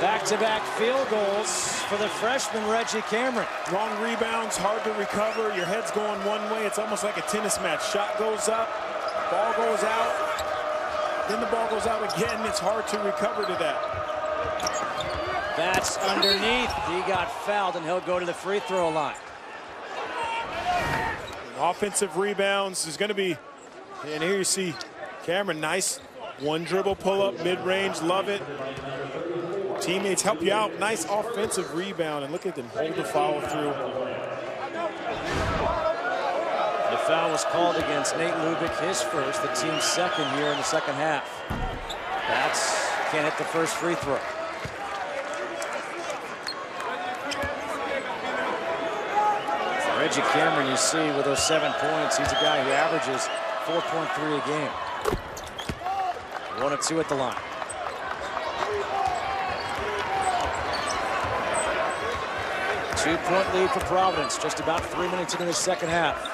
Speaker 1: Back-to-back field goals for the freshman Reggie Cameron.
Speaker 2: Long rebounds, hard to recover. Your head's going one way. It's almost like a tennis match. Shot goes up, ball goes out, then the ball goes out again. It's hard to recover to that.
Speaker 1: That's underneath. He got fouled, and he'll go to the free throw line.
Speaker 2: Offensive rebounds is going to be, and here you see Cameron, nice 1 dribble pull up, mid-range, love it. Teammates help you out, nice offensive rebound, and look at them hold the foul through.
Speaker 1: The foul was called against Nate Lubick, his first, the team's 2nd here in the 2nd half. Bats can't hit the first free throw. Reggie Cameron, you see, with those 7 points, he's a guy who averages 4.3 a game. 1 of 2 at the line. Two-point lead for Providence, just about 3 minutes into the 2nd half.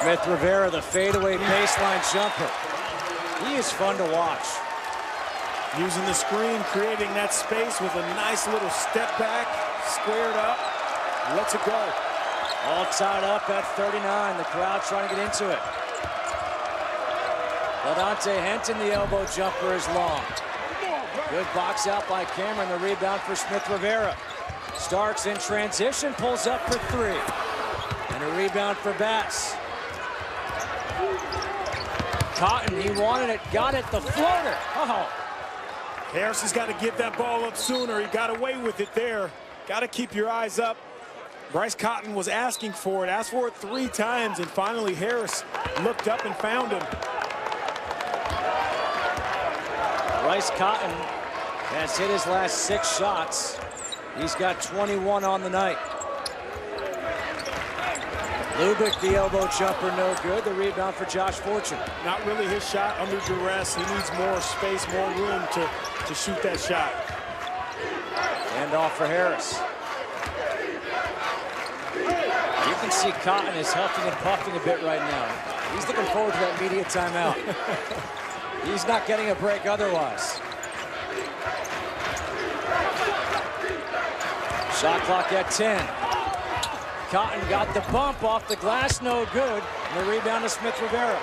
Speaker 1: Smith Rivera, the fadeaway baseline jumper. He is fun to watch.
Speaker 2: Using the screen, creating that space with a nice little step back, squared up, lets it go.
Speaker 1: All tied up at 39. The crowd trying to get into it. LaDontae Henton, the elbow jumper is long. Good box out by Cameron. The rebound for Smith Rivera. Starks in transition, pulls up for 3. And a rebound for Bass. Cotton, he wanted it, got it, the floater. Oh.
Speaker 2: Harris has got to get that ball up sooner. He got away with it there. Got to keep your eyes up. Bryce Cotton was asking for it, asked for it 3 times, and finally Harris looked up and found him.
Speaker 1: Bryce Cotton has hit his last 6 shots. He's got 21 on the night. Lubick, the elbow jumper, no good. The rebound for Josh Fortune.
Speaker 2: Not really his shot under duress. He needs more space, more room to shoot that shot.
Speaker 1: Hand off for Harris. You can see Cotton is huffing and puffing a bit right now. He's looking forward to that media timeout. He's not getting a break otherwise. Shot clock at 10. Cotton got the bump off the glass, no good. And the rebound to Smith Rivera.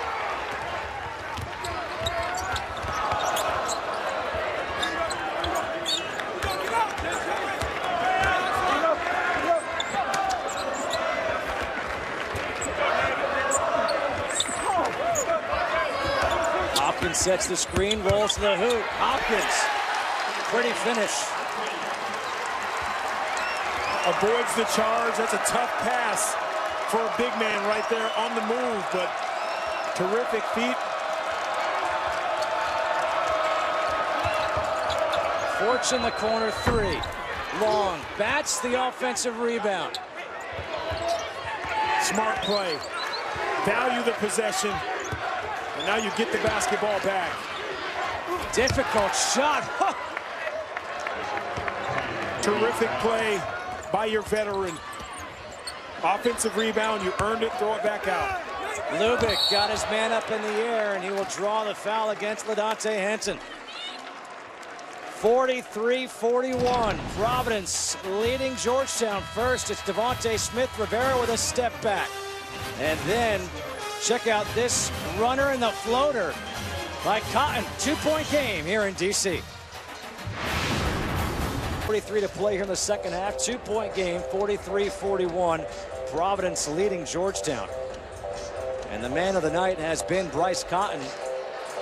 Speaker 1: Hopkins sets the screen, rolls to the hoop. Hopkins, pretty finish.
Speaker 2: Avoids the charge. That's a tough pass for a big man right there on the move, but terrific feet.
Speaker 1: Fortune the corner 3. Long, bats the offensive rebound.
Speaker 2: Smart play. Value the possession. And now you get the basketball back.
Speaker 1: Difficult shot.
Speaker 2: Terrific play by your veteran. Offensive rebound, you earned it, throw it back out.
Speaker 1: Lubick got his man up in the air, and he will draw the foul against LaDontae Henson. 43-41. Providence leading Georgetown first. It's Devontae Smith Rivera with a step back. And then check out this runner in the floater by Cotton. 2-point game here in D.C. 43 to play here in the second half. 2-point game, 43-41. Providence leading Georgetown. And the man of the night has been Bryce Cotton.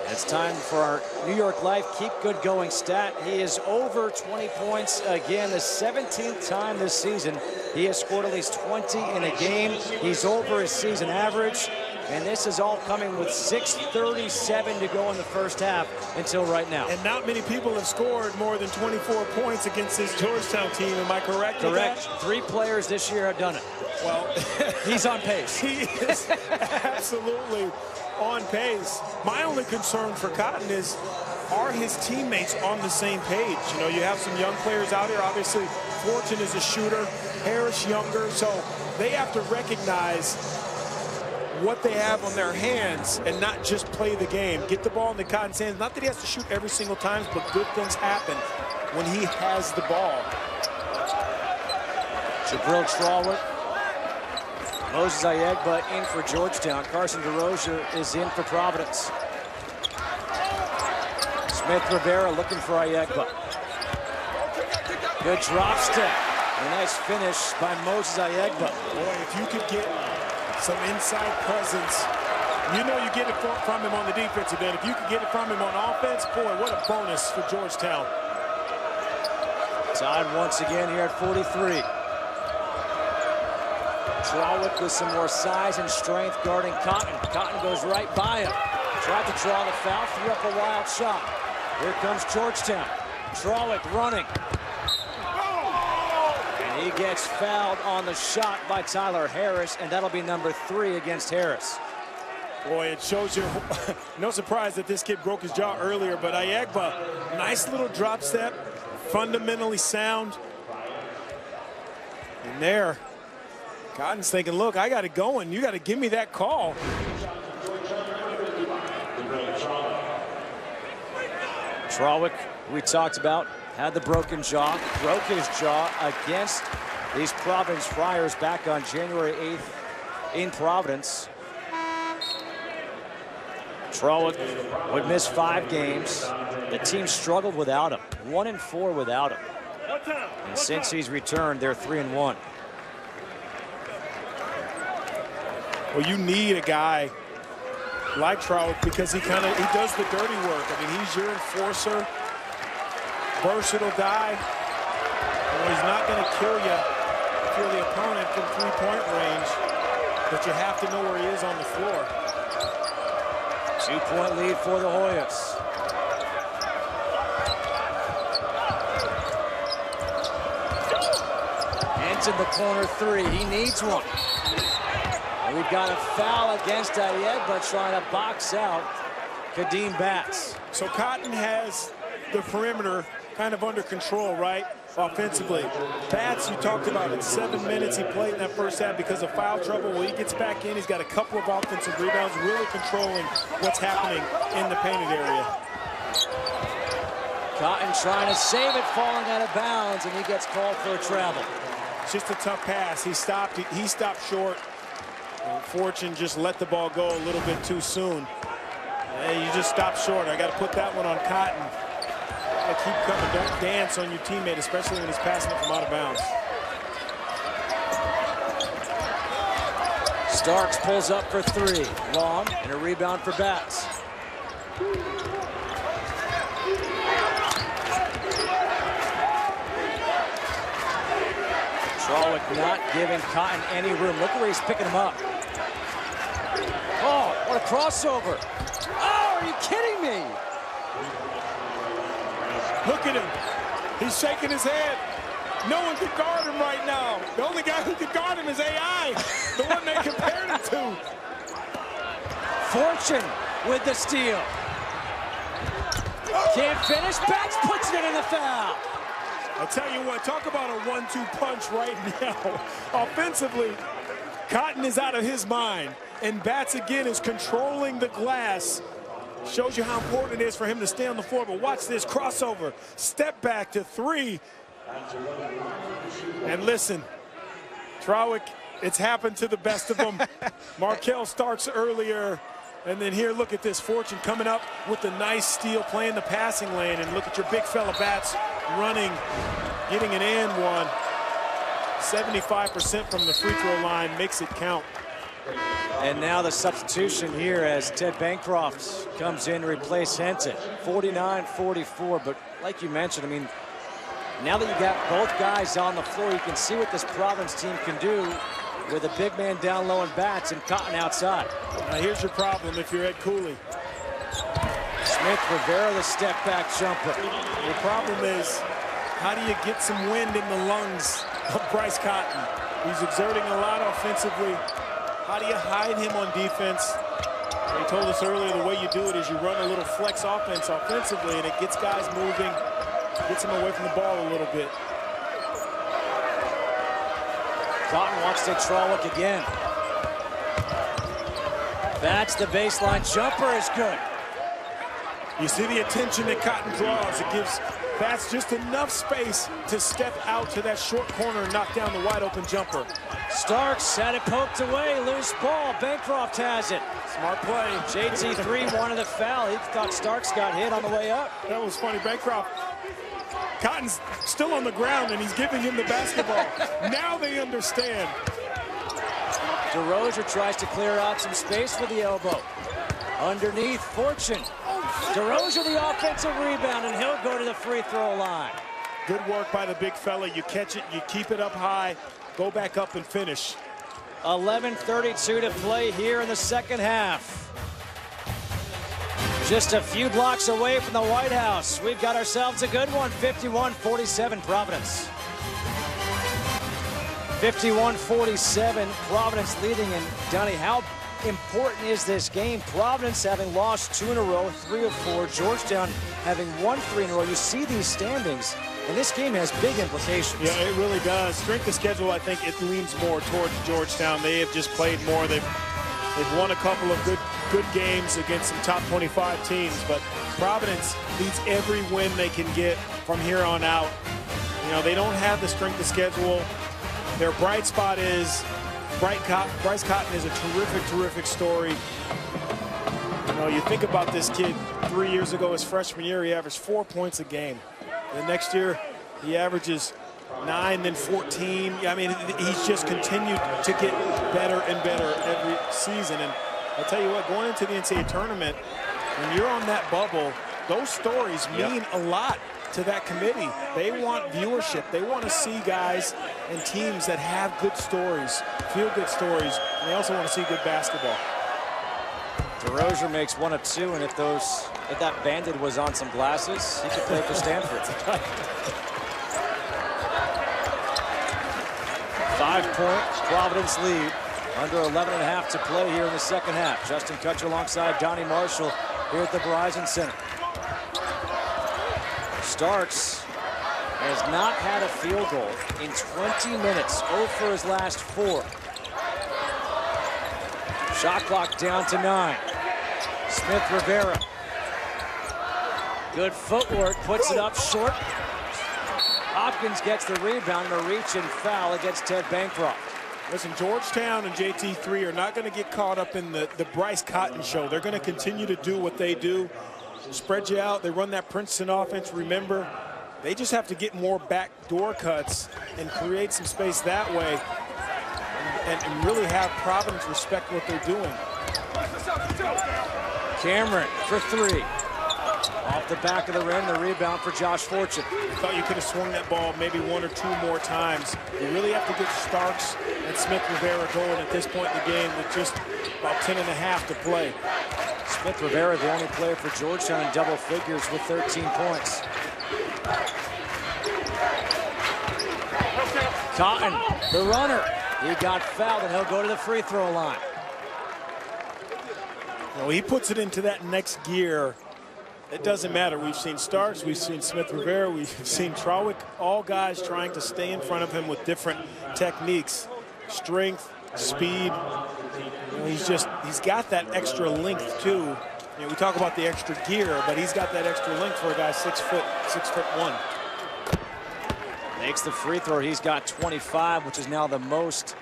Speaker 1: It's time for our New York Life Keep Good Going stat. He is over 20 points again, the 17th time this season. He has scored at least 20 in a game. He's over his season average. And this is all coming with 6:37 to go in the first half until right now.
Speaker 2: And not many people have scored more than 24 points against this Georgetown team. Am I correct?
Speaker 1: Correct. 3 players this year have done it.
Speaker 2: Well,
Speaker 1: he's on pace.
Speaker 2: He is absolutely on pace. My only concern for Cotton is, are his teammates on the same page? You know, you have some young players out here. Obviously, Fortune is a shooter. Harris younger. So they have to recognize what they have on their hands and not just play the game. Get the ball in the Cotton's hands. Not that he has to shoot every single time, but good things happen when he has the ball.
Speaker 1: Jabril Strawwood. Moses Ayegba in for Georgetown. Carson DeRozier is in for Providence. Smith Rivera looking for Ayegba. Good drop step. A nice finish by Moses Ayegba.
Speaker 2: Boy, if you could get some inside presence, you know you get it from him on the defensive end. If you could get it from him on offense, boy, what a bonus for Georgetown.
Speaker 1: Tied once again here at 43. Strawwood with some more size and strength guarding Cotton. Cotton goes right by him. Tried to draw the foul, threw up a wild shot. Here comes Georgetown. Strawwood running. And he gets fouled on the shot by Tyler Harris, and that'll be number 3 against Harris.
Speaker 2: Boy, it shows you, no surprise that this kid broke his jaw earlier, but Ayegba, nice little drop step, fundamentally sound. And there, Cotton's thinking, look, I got it going. You got to give me that call.
Speaker 1: Strawwood, we talked about, had the broken jaw, broke his jaw against these Providence Friars back on January 8th in Providence. Strawwood would miss 5 games. The team struggled without him, 1-4 without him. And since he's returned, they're 3-1.
Speaker 2: Well, you need a guy like Strawwood because he does the dirty work. I mean, he's your enforcer, versatile guy. Well, he's not going to kill you if you're the opponent from three-point range, but you have to know where he is on the floor.
Speaker 1: 2-point lead for the Hoyas. In the corner three. He needs one. And we've got a foul against Ayedba trying to box out Kadeem Batts.
Speaker 2: So Cotton has the perimeter kind of under control, right? Offensively. Batts, you talked about it, 7 minutes he played in that first half because of foul trouble. When he gets back in, he's got a couple of offensive rebounds, really controlling what's happening in the painted area.
Speaker 1: Cotton trying to save it, falling out of bounds, and he gets called for a travel.
Speaker 2: Just a tough pass. He stopped short. Fortune just let the ball go a little bit too soon. Hey, you just stopped short. I got to put that one on Cotton. Keep coming. Don't dance on your teammate, especially when he's passing it from out of bounds.
Speaker 1: Starks pulls up for three. Long, and a rebound for Batts. Trawick not giving Cotton any room. Look where he's picking him up. Oh, what a crossover. Oh, are you kidding me?
Speaker 2: Look at him. He's shaking his head. No one can guard him right now. The only guy who can guard him is AI, the one they compared him to.
Speaker 1: Fortune with the steal. Can't finish. Batts puts it in the foul.
Speaker 2: I tell you what, talk about a 1-2 punch right now. Offensively, Cotton is out of his mind, and Batts again is controlling the glass. Shows you how important it is for him to stay on the floor. But watch this crossover, step back to three. And listen, Trawick, it's happened to the best of them. Markelle Starks earlier. And then here, look at this. Fortune coming up with the nice steal, playing the passing lane. And look at your big fella Batts running, getting an and one. 75% from the free throw line makes it count.
Speaker 1: And now the substitution here as Ted Bancroft comes in to replace Henson. 49-44, but like you mentioned, I mean, now that you got both guys on the floor, you can see what this Providence team can do with a big man down low and Batts and Cotton outside.
Speaker 2: Now here's your problem if you're Ed Cooley.
Speaker 1: Smith Rivera, the step back jumper.
Speaker 2: The problem is, how do you get some wind in the lungs of Bryce Cotton? He's exerting a lot offensively. How do you hide him on defense? He told us earlier the way you do it is you run a little flex offense offensively, and it gets guys moving, gets them away from the ball a little bit.
Speaker 1: Cotton wants to Trawick again. That's the baseline jumper is good.
Speaker 2: You see the attention that Cotton draws. It gives Batts just enough space to step out to that short corner and knock down the wide open jumper.
Speaker 1: Starks had it poked away, loose ball. Bancroft has it.
Speaker 2: Smart play.
Speaker 1: JT3 wanted the foul. He thought Starks got hit on the way up.
Speaker 2: That was funny. Bancroft, Cotton's still on the ground and he's giving him the basketball. Now they understand.
Speaker 1: DeRozier tries to clear out some space with the elbow. Underneath, Fortune. DeRozier the offensive rebound, and he'll go to the free throw line.
Speaker 2: Good work by the big fella. You catch it, you keep it up high, go back up and finish.
Speaker 1: 11:32 to play here in the second half. Just a few blocks away from the White House. We've got ourselves a good one. 51-47 Providence. 51-47 Providence leading. And Donnie, how important is this game? Providence having lost 2 in a row, 3 of 4. Georgetown having won 3 in a row. You see these standings, and this game has big implications.
Speaker 2: Yeah, it really does. Strength of schedule, I think it leans more towards Georgetown. They have just played more. They've won a couple of good games against some top 25 teams, but Providence needs every win they can get from here on out. You know, they don't have the strength of schedule. Their bright spot is Bryce Cotton is a terrific story. You know, you think about this kid 3 years ago, his freshman year, he averaged 4 points a game. The next year, he averages 9, then 14. I mean, he's just continued to get better and better every season. And I'll tell you what, going into the NCAA tournament, when you're on that bubble, those stories mean a lot to that committee. They want viewership. They want to see guys and teams that have good stories, feel-good stories, and they also want to see good basketball.
Speaker 1: DeRozier makes 1 of 2, and if that bandit was on some glasses, he could play for Stanford. 5-point Providence lead. Under 11.5 to play here in the second half. Justin Kutcher alongside Donnie Marshall here at the Verizon Center. Starks has not had a field goal in 20 minutes. 0 for his last 4. Shot clock down to 9. Smith Rivera. Good footwork, puts it up short. Hopkins gets the rebound and a reach and foul against Ted Bancroft.
Speaker 2: Listen, Georgetown and JT3 are not going to get caught up in the Bryce Cotton show. They're going to continue to do what they do. Spread you out. They run that Princeton offense. Remember, they just have to get more backdoor cuts and create some space that way and really have Providence respect what they're doing.
Speaker 1: Cameron for 3. Off the back of the rim, the rebound for Josh Fortune.
Speaker 2: I thought you could have swung that ball maybe 1 or 2 more times. You really have to get Starks and Smith Rivera going at this point in the game with just about 10.5 to play.
Speaker 1: Smith Rivera, the only player for Georgetown in double figures with 13 points. Cotton, the runner. He got fouled, and he'll go to the free throw line.
Speaker 2: Well, he puts it into that next gear. It doesn't matter. We've seen Starks, we've seen Smith Rivera, we've seen Trawick, all guys trying to stay in front of him with different techniques, strength, speed. You know, he's got that extra length too. You know, we talk about the extra gear, but he's got that extra length for a guy 6'1".
Speaker 1: Makes the free throw. He's got 25, which is now the most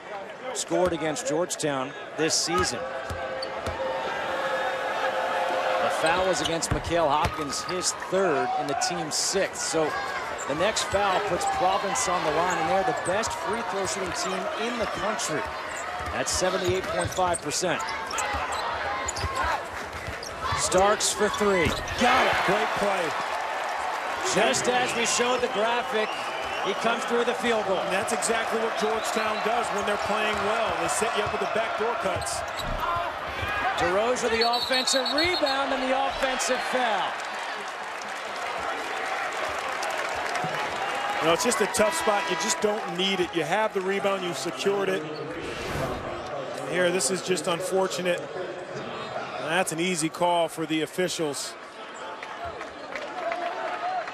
Speaker 1: scored against Georgetown this season. Foul was against Mikhail Hopkins, his 3rd and the team's 6th. So the next foul puts Providence on the line, and they're the best free throw shooting team in the country at 78.5%. Starks for 3.
Speaker 2: Got it. Great play.
Speaker 1: Just as we showed the graphic, he comes through the field goal.
Speaker 2: And that's exactly what Georgetown does when they're playing well. They set you up with the backdoor cuts.
Speaker 1: DeRozier, the offensive rebound and the offensive foul.
Speaker 2: You know, it's just a tough spot. You just don't need it. You have the rebound. You secured it. And here, this is just unfortunate. And that's an easy call for the officials.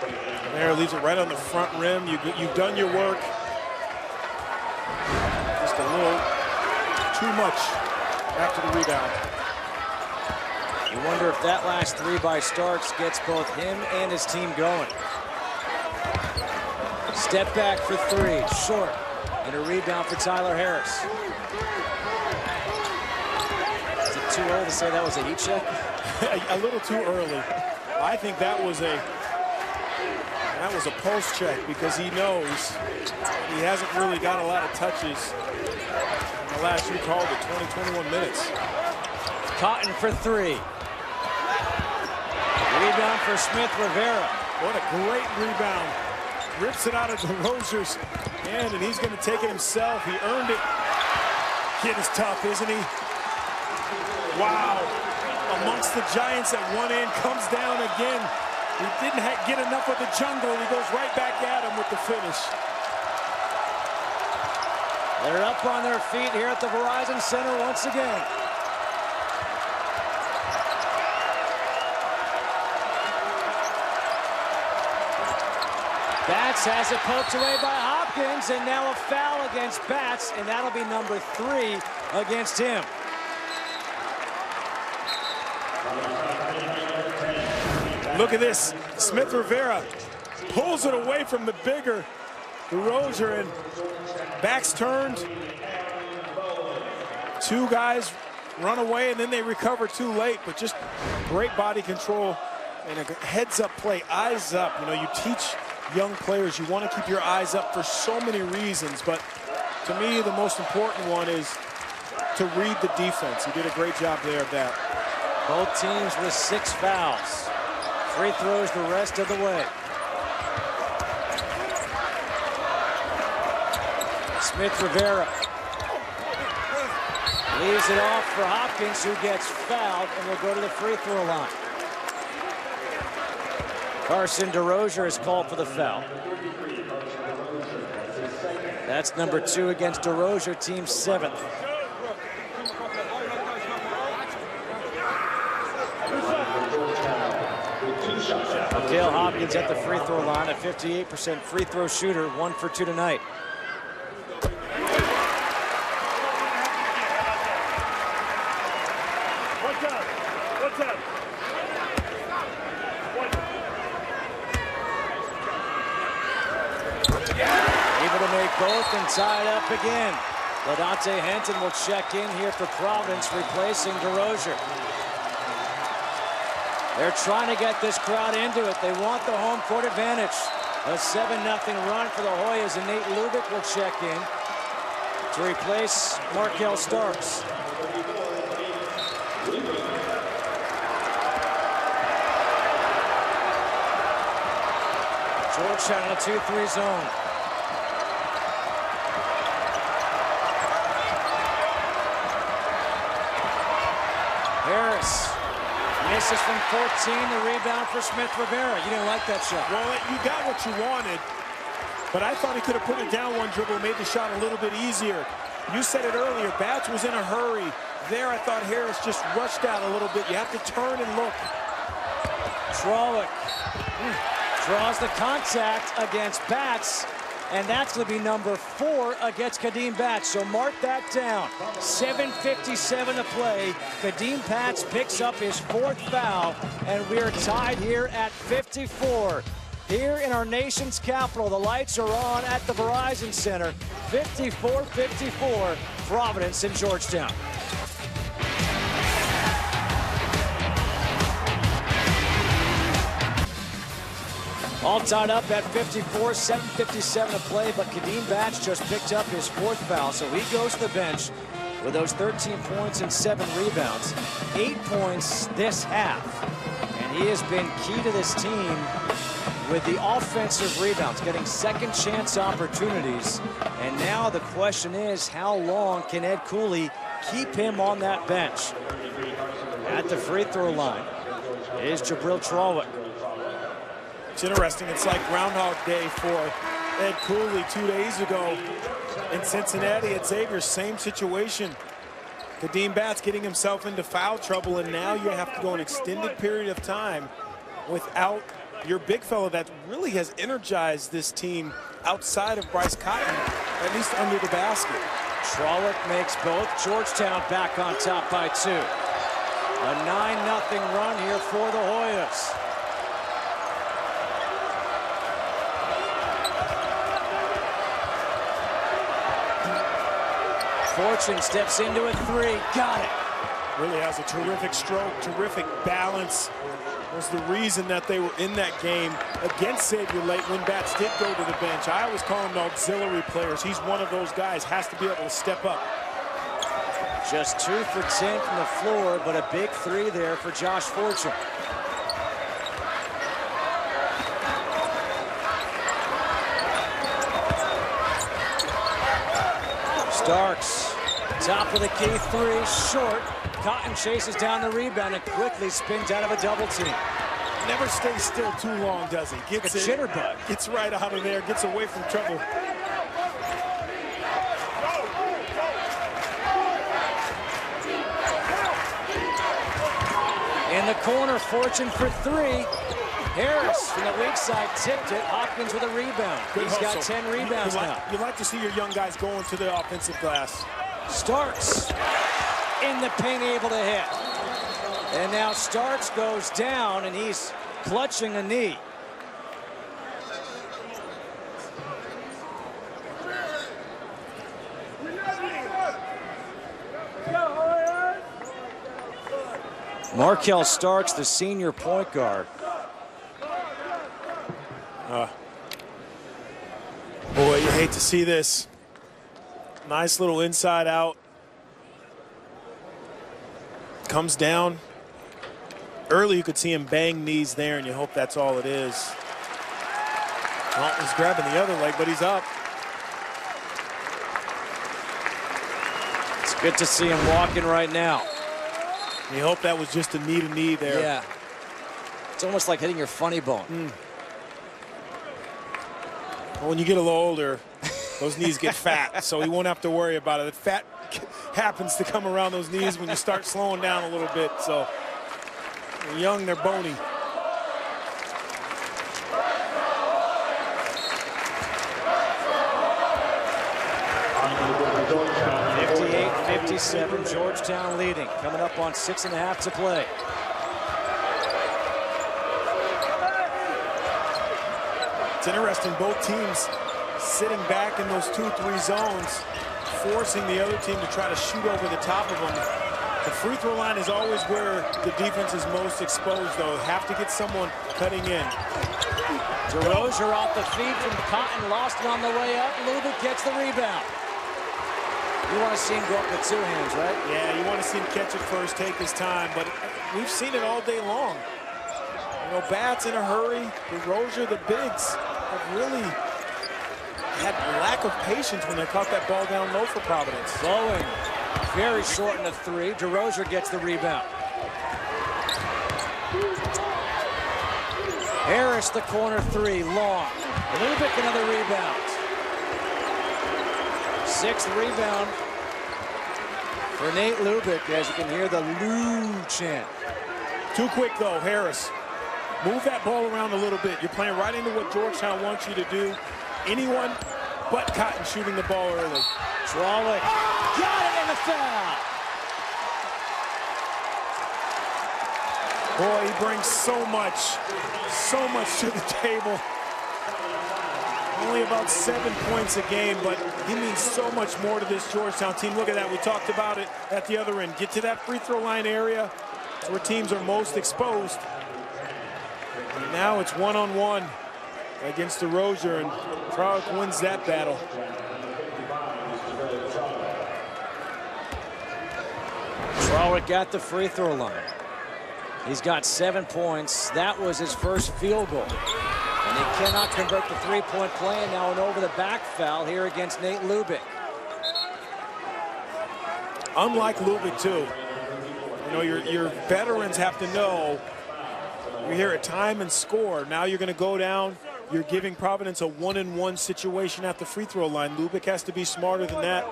Speaker 2: And there, leaves it right on the front rim. You've done your work. Just a little too much after the rebound.
Speaker 1: You wonder if that last 3 by Starks gets both him and his team going. Step back for 3, short, and a rebound for Tyler Harris. Is it too early to say that was a heat check?
Speaker 2: A little too early. I think that was a post check because he knows he hasn't really got a lot of touches in the last, you called it, 21 minutes.
Speaker 1: Cotton for 3. Rebound for Smith Rivera.
Speaker 2: What a great rebound. Rips it out of DeRozier's hand, and he's going to take it himself. He earned it. Kid is tough, isn't he? Wow. Amongst the Giants at one end, comes down again. He didn't get enough of the jungle. He goes right back at him with the finish.
Speaker 1: They're up on their feet here at the Verizon Center once again. Batts has it poked away by Hopkins, and now a foul against Batts, and that'll be number 3 against him.
Speaker 2: Look at this. Smith Rivera pulls it away from the bigger DeRozier, and backs turned. 2 guys run away, and then they recover too late, but just great body control and a heads-up play, eyes up. You know, you teach young players, you want to keep your eyes up for so many reasons, but to me, the most important one is to read the defense. He did a great job there of that.
Speaker 1: Both teams with 6 fouls. Free throws the rest of the way. Smith-Rivera leaves it off for Hopkins, who gets fouled and will go to the free throw line. Carson DeRozier is called for the foul. That's number 2 against DeRozier, team 7th. Mikal Hopkins at the free throw line, a 58% free throw shooter, 1 for 2 tonight. Able to make both and tie it up again. LaDontae Henton will check in here for Providence, replacing DeRozier. They're trying to get this crowd into it. They want the home court advantage. A 7-0 run for the Hoyas, and Nate Lubick will check in to replace Markelle Starks. Georgetown in a 2-3 zone. Harris misses from 14, the rebound for Smith-Rivera. You didn't like that shot.
Speaker 2: Well, you got what you wanted, but I thought he could have put it down one dribble, made the shot a little bit easier. You said it earlier, Bats was in a hurry. There, I thought Harris just rushed out a little bit. You have to turn and look.
Speaker 1: Trollock draws the contact against Bats, and that's going to be number 4 against Kadeem Bats. So mark that down. 7:57 to play. Kadeem Bats picks up his 4th foul, and we're tied here at 54. Here in our nation's capital, the lights are on at the Verizon Center. 54-54, Providence and Georgetown. All tied up at 54, 7:57 to play, but Kadeem Bats just picked up his 4th foul, so he goes to the bench with those 13 points and 7 rebounds. 8 points this half, and he has been key to this team with the offensive rebounds, getting second chance opportunities. And now the question is, how long can Ed Cooley keep him on that bench? At the free throw line is Jabril Trollock.
Speaker 2: It's interesting. It's like Groundhog Day for Ed Cooley 2 days ago in Cincinnati at Xavier. Same situation. Kadeem Bats getting himself into foul trouble, and now you have to go an extended period of time without your big fella that really has energized this team outside of Bryce Cotton, at least under the basket.
Speaker 1: Trollock makes both. Georgetown back on top by 2. A 9-0 run here for the Hoyas. Fortune steps into a 3, got it.
Speaker 2: Really has a terrific stroke, terrific balance. Was the reason that they were in that game against Xavier late when Bats did go to the bench. I always call him auxiliary players. He's one of those guys, has to be able to step up.
Speaker 1: Just 2 for 10 from the floor, but a big 3 there for Josh Fortune. Starks, top of the key 3, short. Cotton chases down the rebound and quickly spins out of a double team.
Speaker 2: Never stays still too long, does he? Gets
Speaker 1: a jitterbug.
Speaker 2: Gets right out of there, gets away from trouble.
Speaker 1: In the corner, Fortune for 3. Harris from the weak side tipped it. Hopkins with a rebound. He's got 10 rebounds now.
Speaker 2: You like to see your young guys going to the offensive glass.
Speaker 1: Starks in the paint, able to hit. And now Starks goes down, and he's clutching a knee. Markelle Starks, the senior point guard.
Speaker 2: Boy, you hate to see this. Nice little inside out. Comes down. Early you could see him bang knees there, and you hope that's all it is. Well, he's grabbing the other leg, but he's up.
Speaker 1: Good to see him walking right now.
Speaker 2: You hope that was just a knee-to-knee there.
Speaker 1: Yeah. It's almost like hitting your funny bone.
Speaker 2: Well, when you get a little older, those knees get fat, so you won't have to worry about it. The fat happens to come around those knees when you start slowing down a little bit. So when you're young, they're bony.
Speaker 1: .57, Georgetown leading. Coming up on 6.5 to play.
Speaker 2: It's interesting, both teams sitting back in those 2-3 zones, forcing the other team to try to shoot over the top of them. The free throw line is always where the defense is most exposed, though. Have to get someone cutting in.
Speaker 1: DeRozier off the feed from Cotton, lost it on the way up. Lubick gets the rebound. You want to see him go up with two hands, right?
Speaker 2: Yeah, you want to see him catch it first, take his time, but we've seen it all day long. You know, Bats in a hurry, DeRozier, the bigs have really had lack of patience when they caught that ball down low for Providence.
Speaker 1: Bowen, very short in the three. DeRozier gets the rebound. Harris, the corner three, long. Lubick, another rebound. Sixth rebound for Nate Lubick, as you can hear the Lou chant.
Speaker 2: Too quick, though, Harris. Move that ball around a little bit. You're playing right into what Georgetown wants you to do. Anyone but Cotton shooting the ball early.
Speaker 1: Trollick got it in the foul.
Speaker 2: Boy, he brings so much to the table. Only about 7 points a game, but he means so much more to this Georgetown team. Look at that. We talked about it at the other end. Get to that free throw line area where teams are most exposed. And now it's one-on-one against DeRozier, and Trollick wins that battle.
Speaker 1: Trollick got the free throw line. He's got 7 points. That was his first field goal. And he cannot convert the three-point play, and now an over-the-back foul here against Nate Lubick.
Speaker 2: Unlike Lubick, too, you know, your veterans have to know you're here at time and score. Now you're going to go down. You're giving Providence a one-and-one situation at the free throw line. Lubick has to be smarter than that.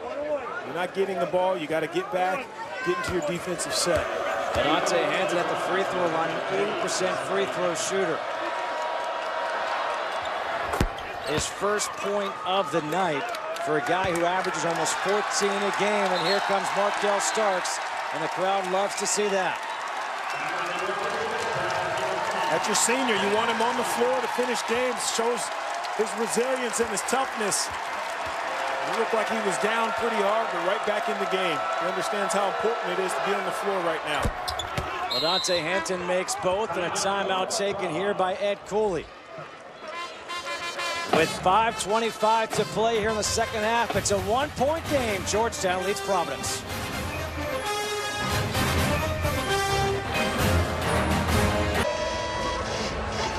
Speaker 2: You're not getting the ball. You got to get back, get into your defensive set.
Speaker 1: Dante Hampton at the free throw line, an 80% free throw shooter. His first point of the night for a guy who averages almost 14 a game. And here comes Markell Starks, and the crowd loves to see that.
Speaker 2: That's your senior. You want him on the floor to finish games. Shows his resilience and his toughness. He looked like he was down pretty hard, but right back in the game. He understands how important it is to be on the floor right now.
Speaker 1: Well, Dante Hampton makes both, and a timeout taken here by Ed Cooley. With 5:25 to play here in the second half, it's a one-point game. Georgetown leads Providence.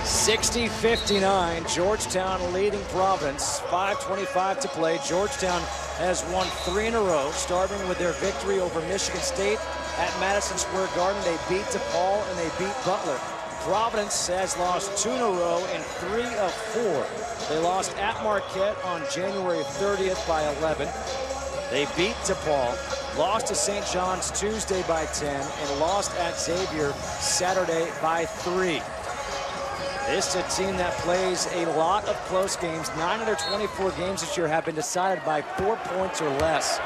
Speaker 1: (60-59), Georgetown leading Providence. 5:25 to play. Georgetown has won 3 in a row, starting with their victory over Michigan State at Madison Square Garden. They beat DePaul and they beat Butler. Providence has lost 2 in a row in 3 of 4. They lost at Marquette on January 30th by 11. They beat DePaul, lost to St. John's Tuesday by 10, and lost at Xavier Saturday by 3. This is a team that plays a lot of close games. 9 of their 24 games this year have been decided by 4 points or less.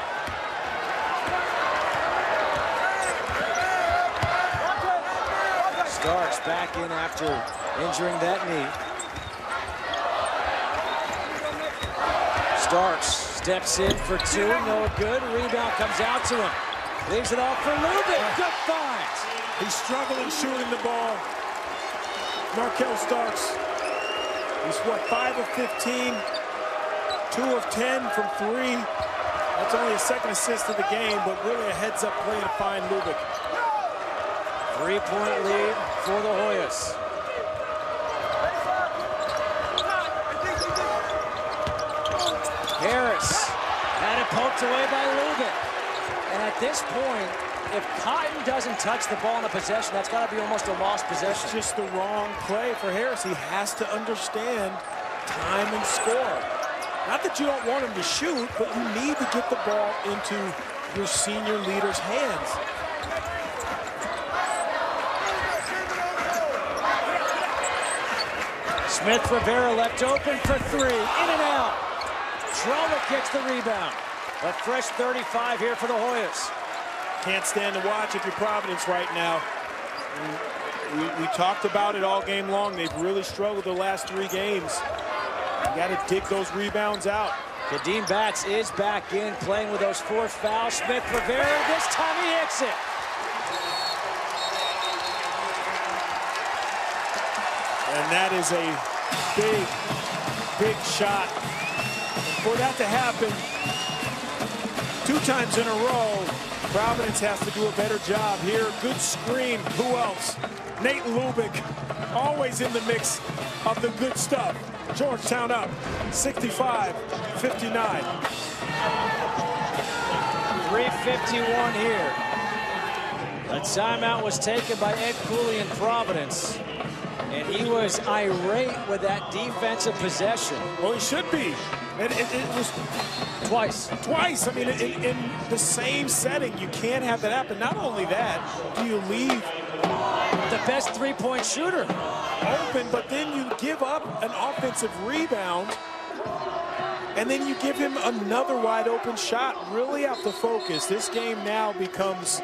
Speaker 1: Starks back in after injuring that knee. Starks steps in for 2, no good. Rebound comes out to him. Leaves it off for Lubick. Good find.
Speaker 2: He's struggling shooting the ball. Markell Starks. He's what, 5 of 15, 2 of 10 from 3. That's only his second assist of the game, but really a heads-up play to find Lubick.
Speaker 1: 3-point lead for the Hoyas. Harris had it poked away by Lubick. And a this point, if Cotton doesn't touch the ball in a possession, that's got to be almost a lost possession.
Speaker 2: It's just the wrong play for Harris. He has to understand time and score. Not that you don't want him to shoot, but you need to get the ball into your senior leader's hands.
Speaker 1: Smith Rivera left open for three, in and out. Trollop gets the rebound. A fresh 35 here for the Hoyas.
Speaker 2: Can't stand to watch if you're Providence right now. We talked about it all game long. They've really struggled the last 3 games. You got to dig those rebounds out.
Speaker 1: Kadeem Batts is back in, playing with those 4 fouls. Smith Rivera, this time he hits it.
Speaker 2: And that is a big, big shot. For that to happen 2 times in a row, Providence has to do a better job here. Good screen. Who else? Nate Lubick, always in the mix of the good stuff. Georgetown up, 65-59.
Speaker 1: 3:51 here. A timeout was taken by Ed Cooley in Providence. And he was irate with that defensive possession.
Speaker 2: Well, he should be. It was
Speaker 1: twice.
Speaker 2: I mean, in the same setting, you can't have that happen. Not only that, do you leave
Speaker 1: the best 3-point shooter
Speaker 2: open, but then you give up an offensive rebound, and then you give him another wide open shot. Really have to focus. This game now becomes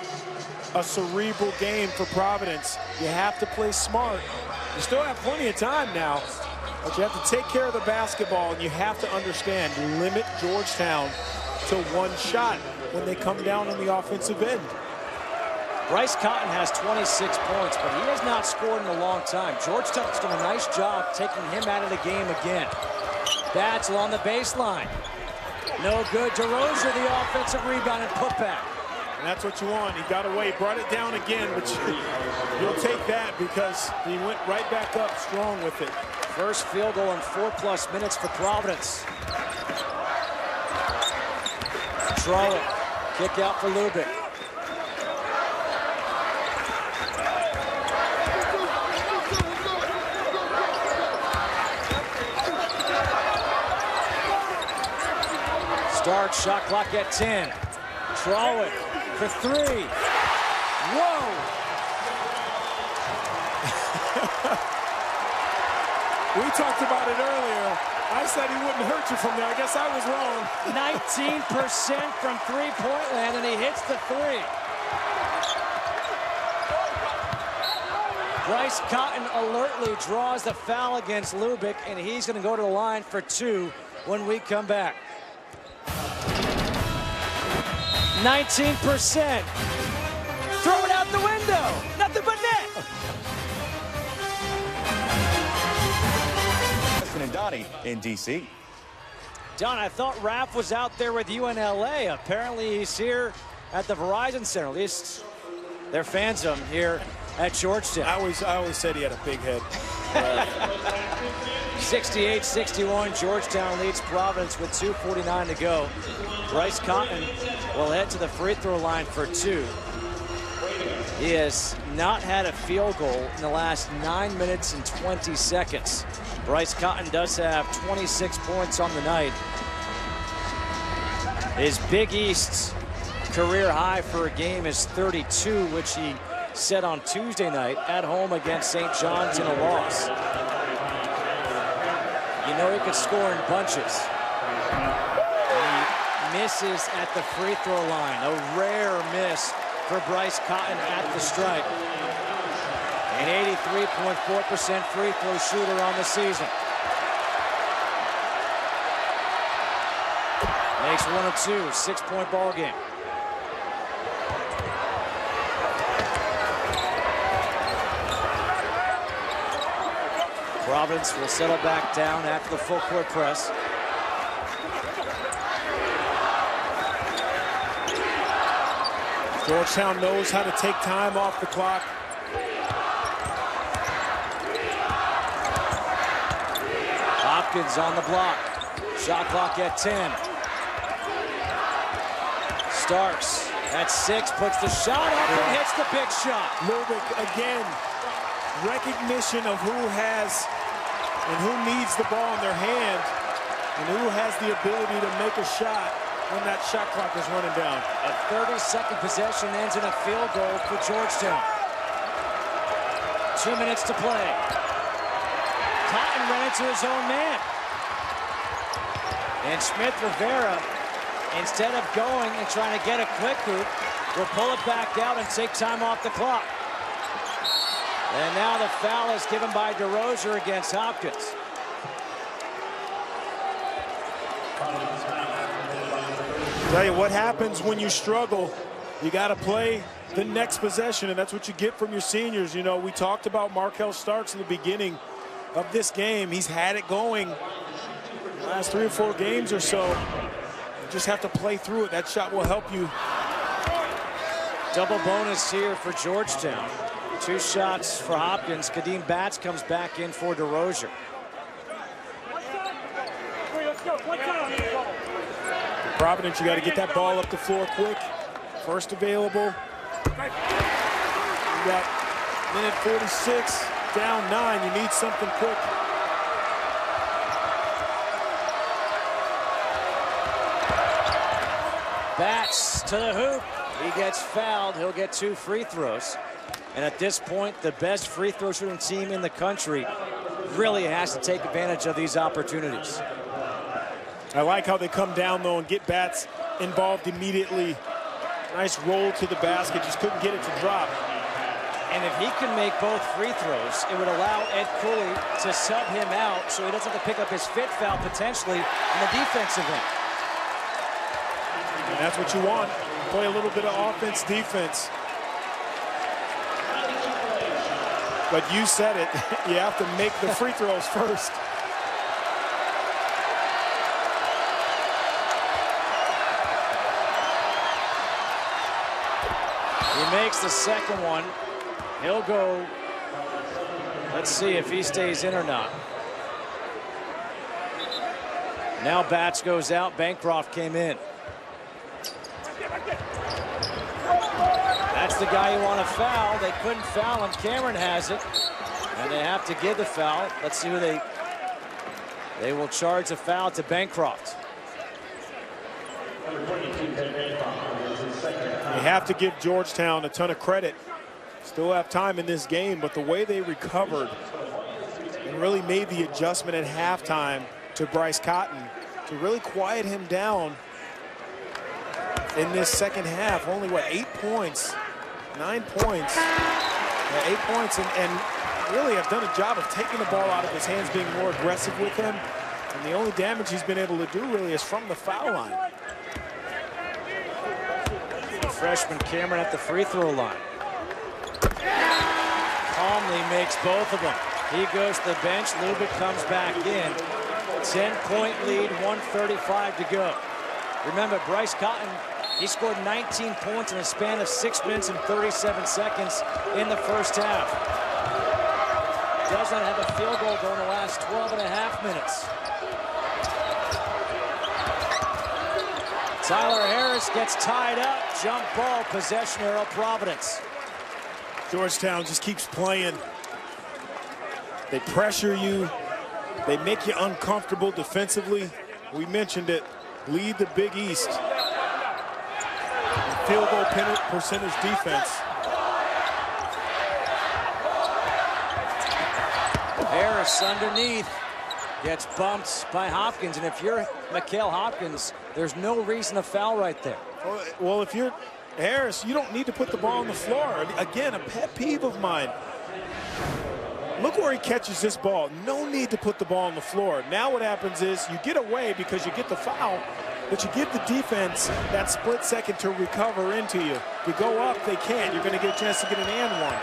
Speaker 2: a cerebral game for Providence. You have to play smart. You still have plenty of time now, but you have to take care of the basketball, and you have to understand, limit Georgetown to 1 shot when they come down on the offensive end.
Speaker 1: Bryce Cotton has 26 points, but he has not scored in a long time. Georgetown's done a nice job taking him out of the game again. Batts along the baseline. No good. DeRozier, the offensive rebound and putback.
Speaker 2: And that's what you want. He got away, brought it down again, which you'll take that because he went right back up strong with it.
Speaker 1: First field goal in 4+ minutes for Providence. Trollop, kick out for Lubick. Start, shot clock at 10. Trollop for 3. Whoa!
Speaker 2: We talked about it earlier. I said he wouldn't hurt you from there. I guess I was wrong.
Speaker 1: 19% from 3-point land, and he hits the 3. Bryce Cotton alertly draws the foul against Lubick, and he's going to go to the line for 2 when we come back. 19%. Throw it out the window. Nothing but net.
Speaker 5: And Donnie in D.C.
Speaker 1: Don, I thought Raph was out there with you in L.A. Apparently he's here at the Verizon Center. At least they're fans of him here at Georgetown.
Speaker 2: I always said he had a big head.
Speaker 1: 68-61, Georgetown leads Providence with 2:49 to go. Bryce Cotton will head to the free throw line for 2. He has not had a field goal in the last 9 minutes and 20 seconds. Bryce Cotton does have 26 points on the night. His Big East career high for a game is 32, which he set on Tuesday night at home against St. John's in a loss. You know he could score in bunches. And he misses at the free throw line. A rare miss for Bryce Cotton at the stripe. An 83.4% free throw shooter on the season. Makes 1 of 2, 6-point ball game. Providence will settle back down after the full court press.
Speaker 2: Georgetown knows how to take time off the clock.
Speaker 1: Hopkins on the block. Shot clock at 10. Starks At 6, puts the shot up and hits the big shot.
Speaker 2: Lubick, again, recognition of who has and who needs the ball in their hand and who has the ability to make a shot when that shot clock is running down.
Speaker 1: A 30-second possession ends in a field goal for Georgetown. 2 minutes to play. Cotton ran into his own man. And Smith-Rivera, instead of going and trying to get a quick hoop, will pull it back out and take time off the clock. And now the foul is given by DeRozier against Hopkins.
Speaker 2: Tell you what happens when you struggle. You got to play the next possession, and that's what you get from your seniors. You know, we talked about Markelle Starks in the beginning of this game. He's had it going the last 3 or 4 games or so. You just have to play through it. That shot will help you.
Speaker 1: Double bonus here for Georgetown. 2 shots for Hopkins. Kadeem Batts comes back in for DeRozier.
Speaker 2: Providence, you got to get that ball up the floor quick. First available. You got minute 46, down 9. You need something quick.
Speaker 1: Batts to the hoop. He gets fouled. He'll get 2 free throws. And at this point, the best free throw shooting team in the country really has to take advantage of these opportunities.
Speaker 2: I like how they come down, though, and get Batts involved immediately. Nice roll to the basket, just couldn't get it to drop.
Speaker 1: And if he can make both free throws, it would allow Ed Cooley to sub him out so he doesn't have to pick up his 5th foul potentially in the defensive end.
Speaker 2: And that's what you want. Play a little bit of offense, defense. But you said it, you have to make the free throws first.
Speaker 1: He makes the second one. He'll go. Let's see if he stays in or not. Now Batts goes out. Bancroft came in. That's the guy you want to foul. They couldn't foul him. Cameron has it. And they have to give the foul. Let's see who they will charge a foul to Bancroft.
Speaker 2: You have to give Georgetown a ton of credit. Still have time in this game, but the way they recovered and really made the adjustment at halftime to Bryce Cotton to really quiet him down in this second half. Only, what, 8 points? 9 points. 8 points, and really have done a job of taking the ball out of his hands, being more aggressive with him. And the only damage he's been able to do really is from the foul line.
Speaker 1: Freshman Cameron at the free throw line. Calmly makes both of them. He goes to the bench. Lubick comes back in. 10-point lead, 1:35 to go. Remember, Bryce Cotton, he scored 19 points in a span of 6 minutes and 37 seconds in the first half. Does not have a field goal though in the last 12.5 minutes. Tyler Harris gets tied up. Jump ball, possession arrow, Providence.
Speaker 2: Georgetown just keeps playing. They pressure you. They make you uncomfortable defensively. We mentioned it. Lead the Big East. Field goal percentage defense.
Speaker 1: Harris underneath. Gets bumped by Hopkins. And if you're Mikal Hopkins, there's no reason to foul right there.
Speaker 2: Well, if you're Harris, you don't need to put the ball on the floor. Again, a pet peeve of mine. Look where he catches this ball. No need to put the ball on the floor. Now what happens is you get away because you get the foul, but you give the defense that split second to recover into you. If you go up, they can't. You're going to get a chance to get an and one.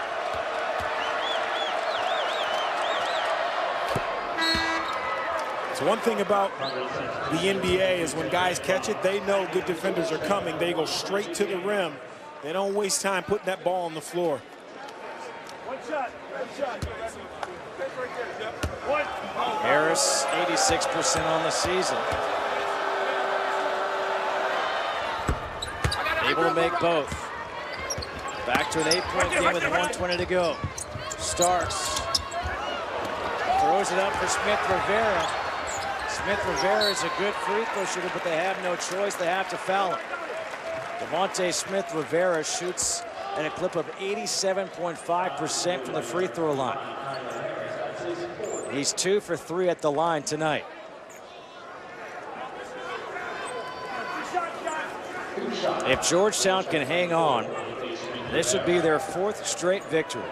Speaker 2: So one thing about the NBA is when guys catch it, they know good defenders are coming. They go straight to the rim. They don't waste time putting that ball on the floor.
Speaker 1: Harris, 86% on the season. He Able to make both. Back to an 8-point game with 1:20 to go. Starks throws it up for Smith-Rivera. Smith-Rivera is a good free throw shooter, but they have no choice. They have to foul him. Devontae Smith-Rivera shoots at a clip of 87.5% from the free throw line. He's 2 for 3 at the line tonight. If Georgetown can hang on, this would be their 4th straight victory.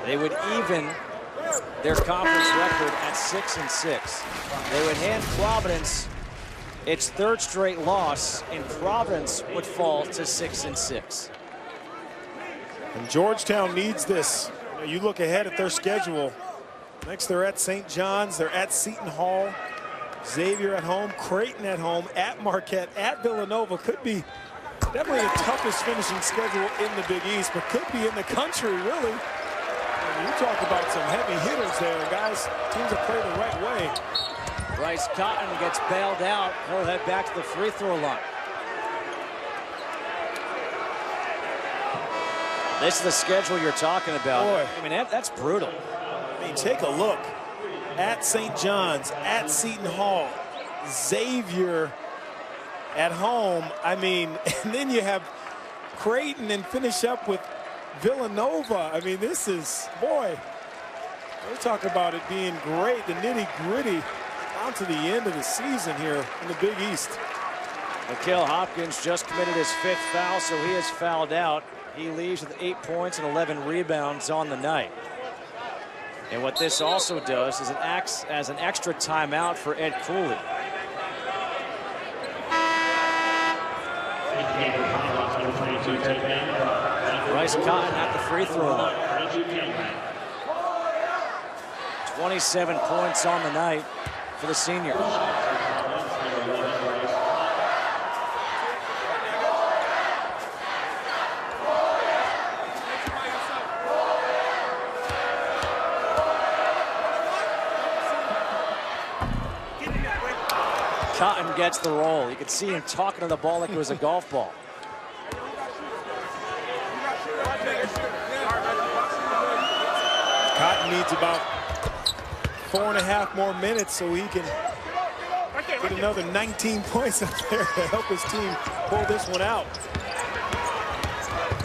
Speaker 1: They would even their conference record at 6-6. They would hand Providence its 3rd straight loss, and Providence would fall to 6-6.
Speaker 2: And Georgetown needs this. You look ahead at their schedule. Next, they're at St. John's, they're at Seton Hall, Xavier at home, Creighton at home, at Marquette, at Villanova. Could be definitely the toughest finishing schedule in the Big East, but could be in the country, really. And you talk about some heavy hitters there, guys. Teams that play the right way.
Speaker 1: Bryce Cotton gets bailed out. He'll head back to the free throw line. This is the schedule you're talking about.
Speaker 2: Boy.
Speaker 1: I mean, that's brutal.
Speaker 2: I mean, take a look. At St. John's, at Seton Hall, Xavier at home. I mean, and then you have Creighton and finish up with Villanova. I mean, this is, boy, we're talking about it being great, the nitty-gritty down to the end of the season here in the Big East.
Speaker 1: Mikal Hopkins just committed his 5th foul, so he is fouled out. He leaves with 8 points and 11 rebounds on the night. And what this also does is it acts as an extra timeout for Ed Cooley. Bryce Cotton at the free throw line. 27 points on the night for the senior. Cotton gets the roll. You can see him talking to the ball like it was a golf ball.
Speaker 2: Cotton needs about 4.5 more minutes so he can get another 19 points up there to help his team pull this one out.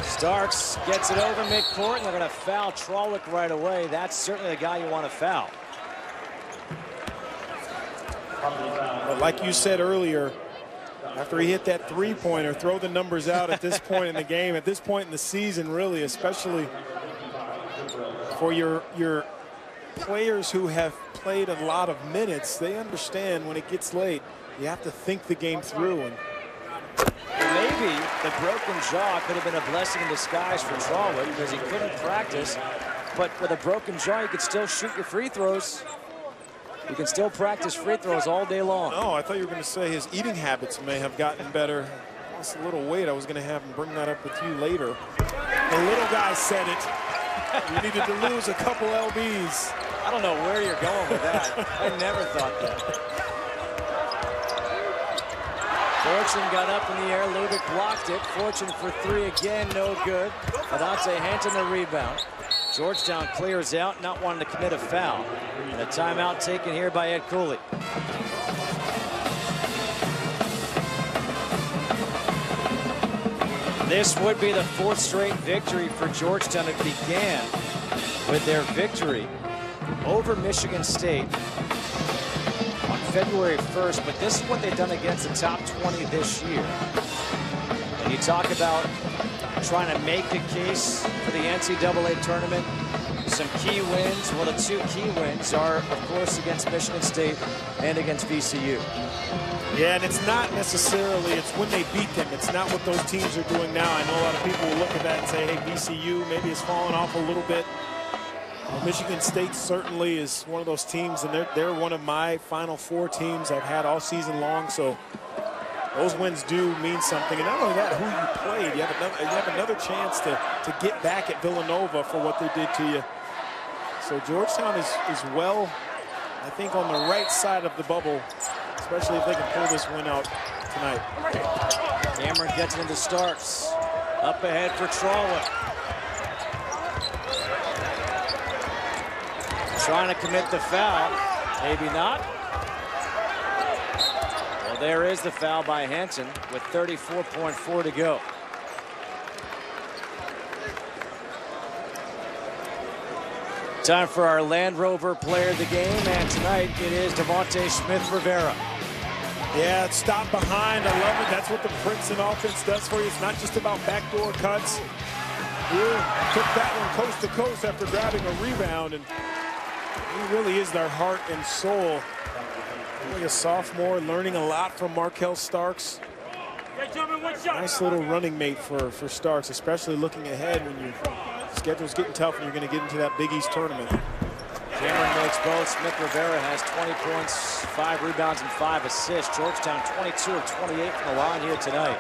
Speaker 1: Starks gets it over midcourt, and they're going to foul Trollick right away. That's certainly the guy you want to foul.
Speaker 2: But like you said earlier, after he hit that 3-pointer, throw the numbers out at this point in the game, at this point in the season, really, especially for your players who have played a lot of minutes. They understand when it gets late, you have to think the game through. And
Speaker 1: maybe the broken jaw could have been a blessing in disguise for Trollick because he couldn't practice. But with a broken jaw, you could still shoot your free throws. You can still practice free throws all day long.
Speaker 2: Oh, I thought you were going to say his eating habits may have gotten better. Lost a little weight. I was going to have him bring that up with you later. The little guy said it. You needed to lose a couple lbs.
Speaker 1: I don't know where you're going with that. I never thought that. Fortune got up in the air. Lubick blocked it. Fortune for 3 again. No good. Adante Hanton the rebound. Georgetown clears out, not wanting to commit a foul. And a timeout taken here by Ed Cooley. This would be the 4th straight victory for Georgetown. It began with their victory over Michigan State on February 1st, but this is what they've done against the top 20 this year. And you talk about trying to make a case for the NCAA tournament. Some key wins. Well, the 2 key wins are, of course, against Michigan State and against VCU.
Speaker 2: Yeah, and it's not necessarily, it's when they beat them. It's not what those teams are doing now. I know a lot of people will look at that and say, hey, VCU maybe has fallen off a little bit. Michigan State certainly is one of those teams, and they're one of my Final Four teams I've had all season long. So those wins do mean something. And not only that, who you played, you have another chance to get back at Villanova for what they did to you. So Georgetown is well, I think, on the right side of the bubble, especially if they can pull this win out tonight.
Speaker 1: Cameron gets into Starks. Up ahead for Trawick. Trying to commit the foul. Maybe not. Well, there is the foul by Hansen with 34.4 to go. Time for our Land Rover player of the game, and tonight it is Devontae Smith-Rivera.
Speaker 2: Yeah, stop behind. I love it. That's what the Princeton offense does for you. It's not just about backdoor cuts. Here, took that one coast to coast after grabbing a rebound, and he really is their heart and soul. Like a sophomore, learning a lot from Markel Starks. Nice little running mate for Starks, especially looking ahead when your schedule's getting tough and you're going to get into that Big East tournament.
Speaker 1: Cameron makes both. Smith-Rivera has 20 points, 5 rebounds, and 5 assists. Georgetown 22 of 28 from the line here tonight.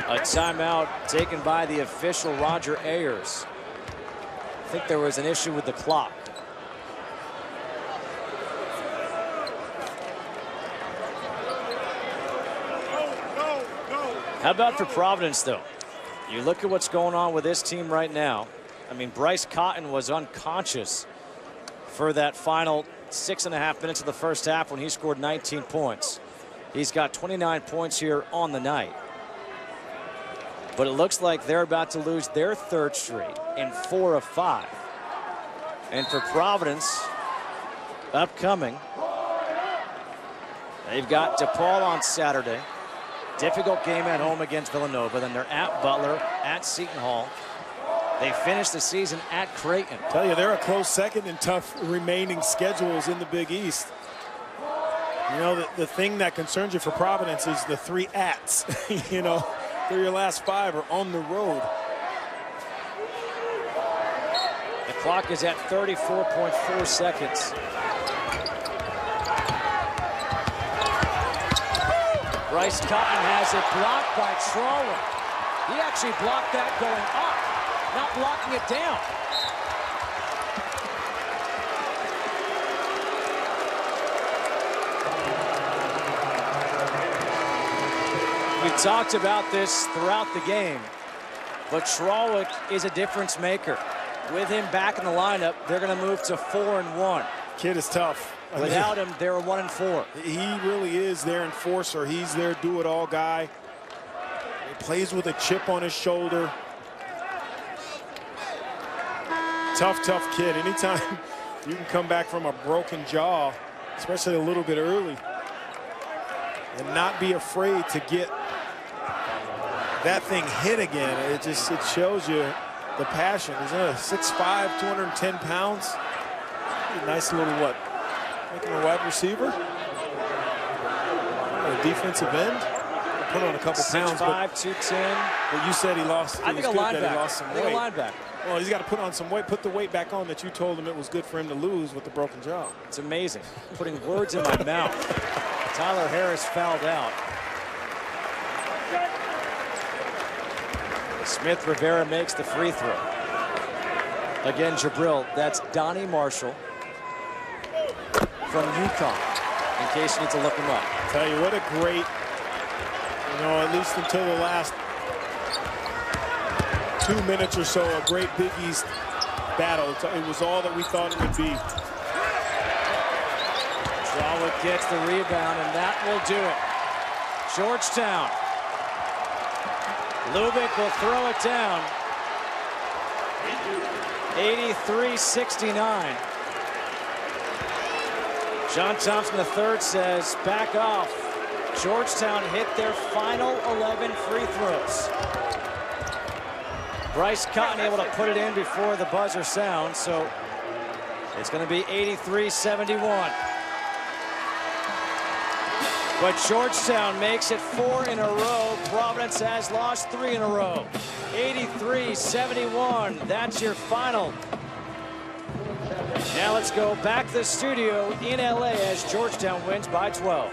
Speaker 1: A timeout taken by the official, Roger Ayers. I think there was an issue with the clock. How about for Providence, though? You look at what's going on with this team right now. I mean, Bryce Cotton was unconscious for that final 6.5 minutes of the first half when he scored 19 points. He's got 29 points here on the night. But it looks like they're about to lose their third straight in 4 of 5. And for Providence, upcoming, they've got DePaul on Saturday. Difficult game at home against Villanova. Then they're at Butler, at Seton Hall. They finish the season at Creighton.
Speaker 2: Tell you, they're a close second in tough remaining schedules in the Big East. You know, the thing that concerns you for Providence is the 3 ats. You know, your last 5 are on the road.
Speaker 1: The clock is at 34.4 seconds. Bryce Cotton has it blocked by Trawick. He actually blocked that going up, not blocking it down. We talked about this throughout the game, but Trawick is a difference maker. With him back in the lineup, they're going to move to 4-1.
Speaker 2: Kid is tough.
Speaker 1: Without him, they're 1-4.
Speaker 2: He really is their enforcer. He's their do-it-all guy. He plays with a chip on his shoulder. Tough kid. Anytime you can come back from a broken jaw, especially a little bit early, and not be afraid to get that thing hit again, it shows you the passion. He's 6'5", 210 pounds. A nice little what? Making a wide receiver, a defensive end. Put on a couple pounds.
Speaker 1: 6'5", 210.
Speaker 2: But you said he lost.
Speaker 1: I think a linebacker.
Speaker 2: He lost some weight.
Speaker 1: I think a linebacker.
Speaker 2: Well, he's got to put on some weight. Put the weight back on that you told him it was good for him to lose with the broken jaw.
Speaker 1: It's amazing. Putting words in my mouth. Tyler Harris fouled out. Smith-Rivera makes the free throw. Again, Jabril, that's Donnie Marshall from UConn, in case you need to look him up.
Speaker 2: Tell you what a great, at least until the last 2 minutes or so, a great Big East battle. It was all that we thought it would be.
Speaker 1: Trawick gets the rebound, and that will do it. Georgetown. Lubick will throw it down. 83-69. John Thompson III says, back off. Georgetown hit their final 11 free throws. Bryce Cotton able to put it in before the buzzer sounds, so it's going to be 83-71. But Georgetown makes it 4 in a row. Providence has lost 3 in a row. 83-71, that's your final. Now let's go back to the studio in LA as Georgetown wins by 12.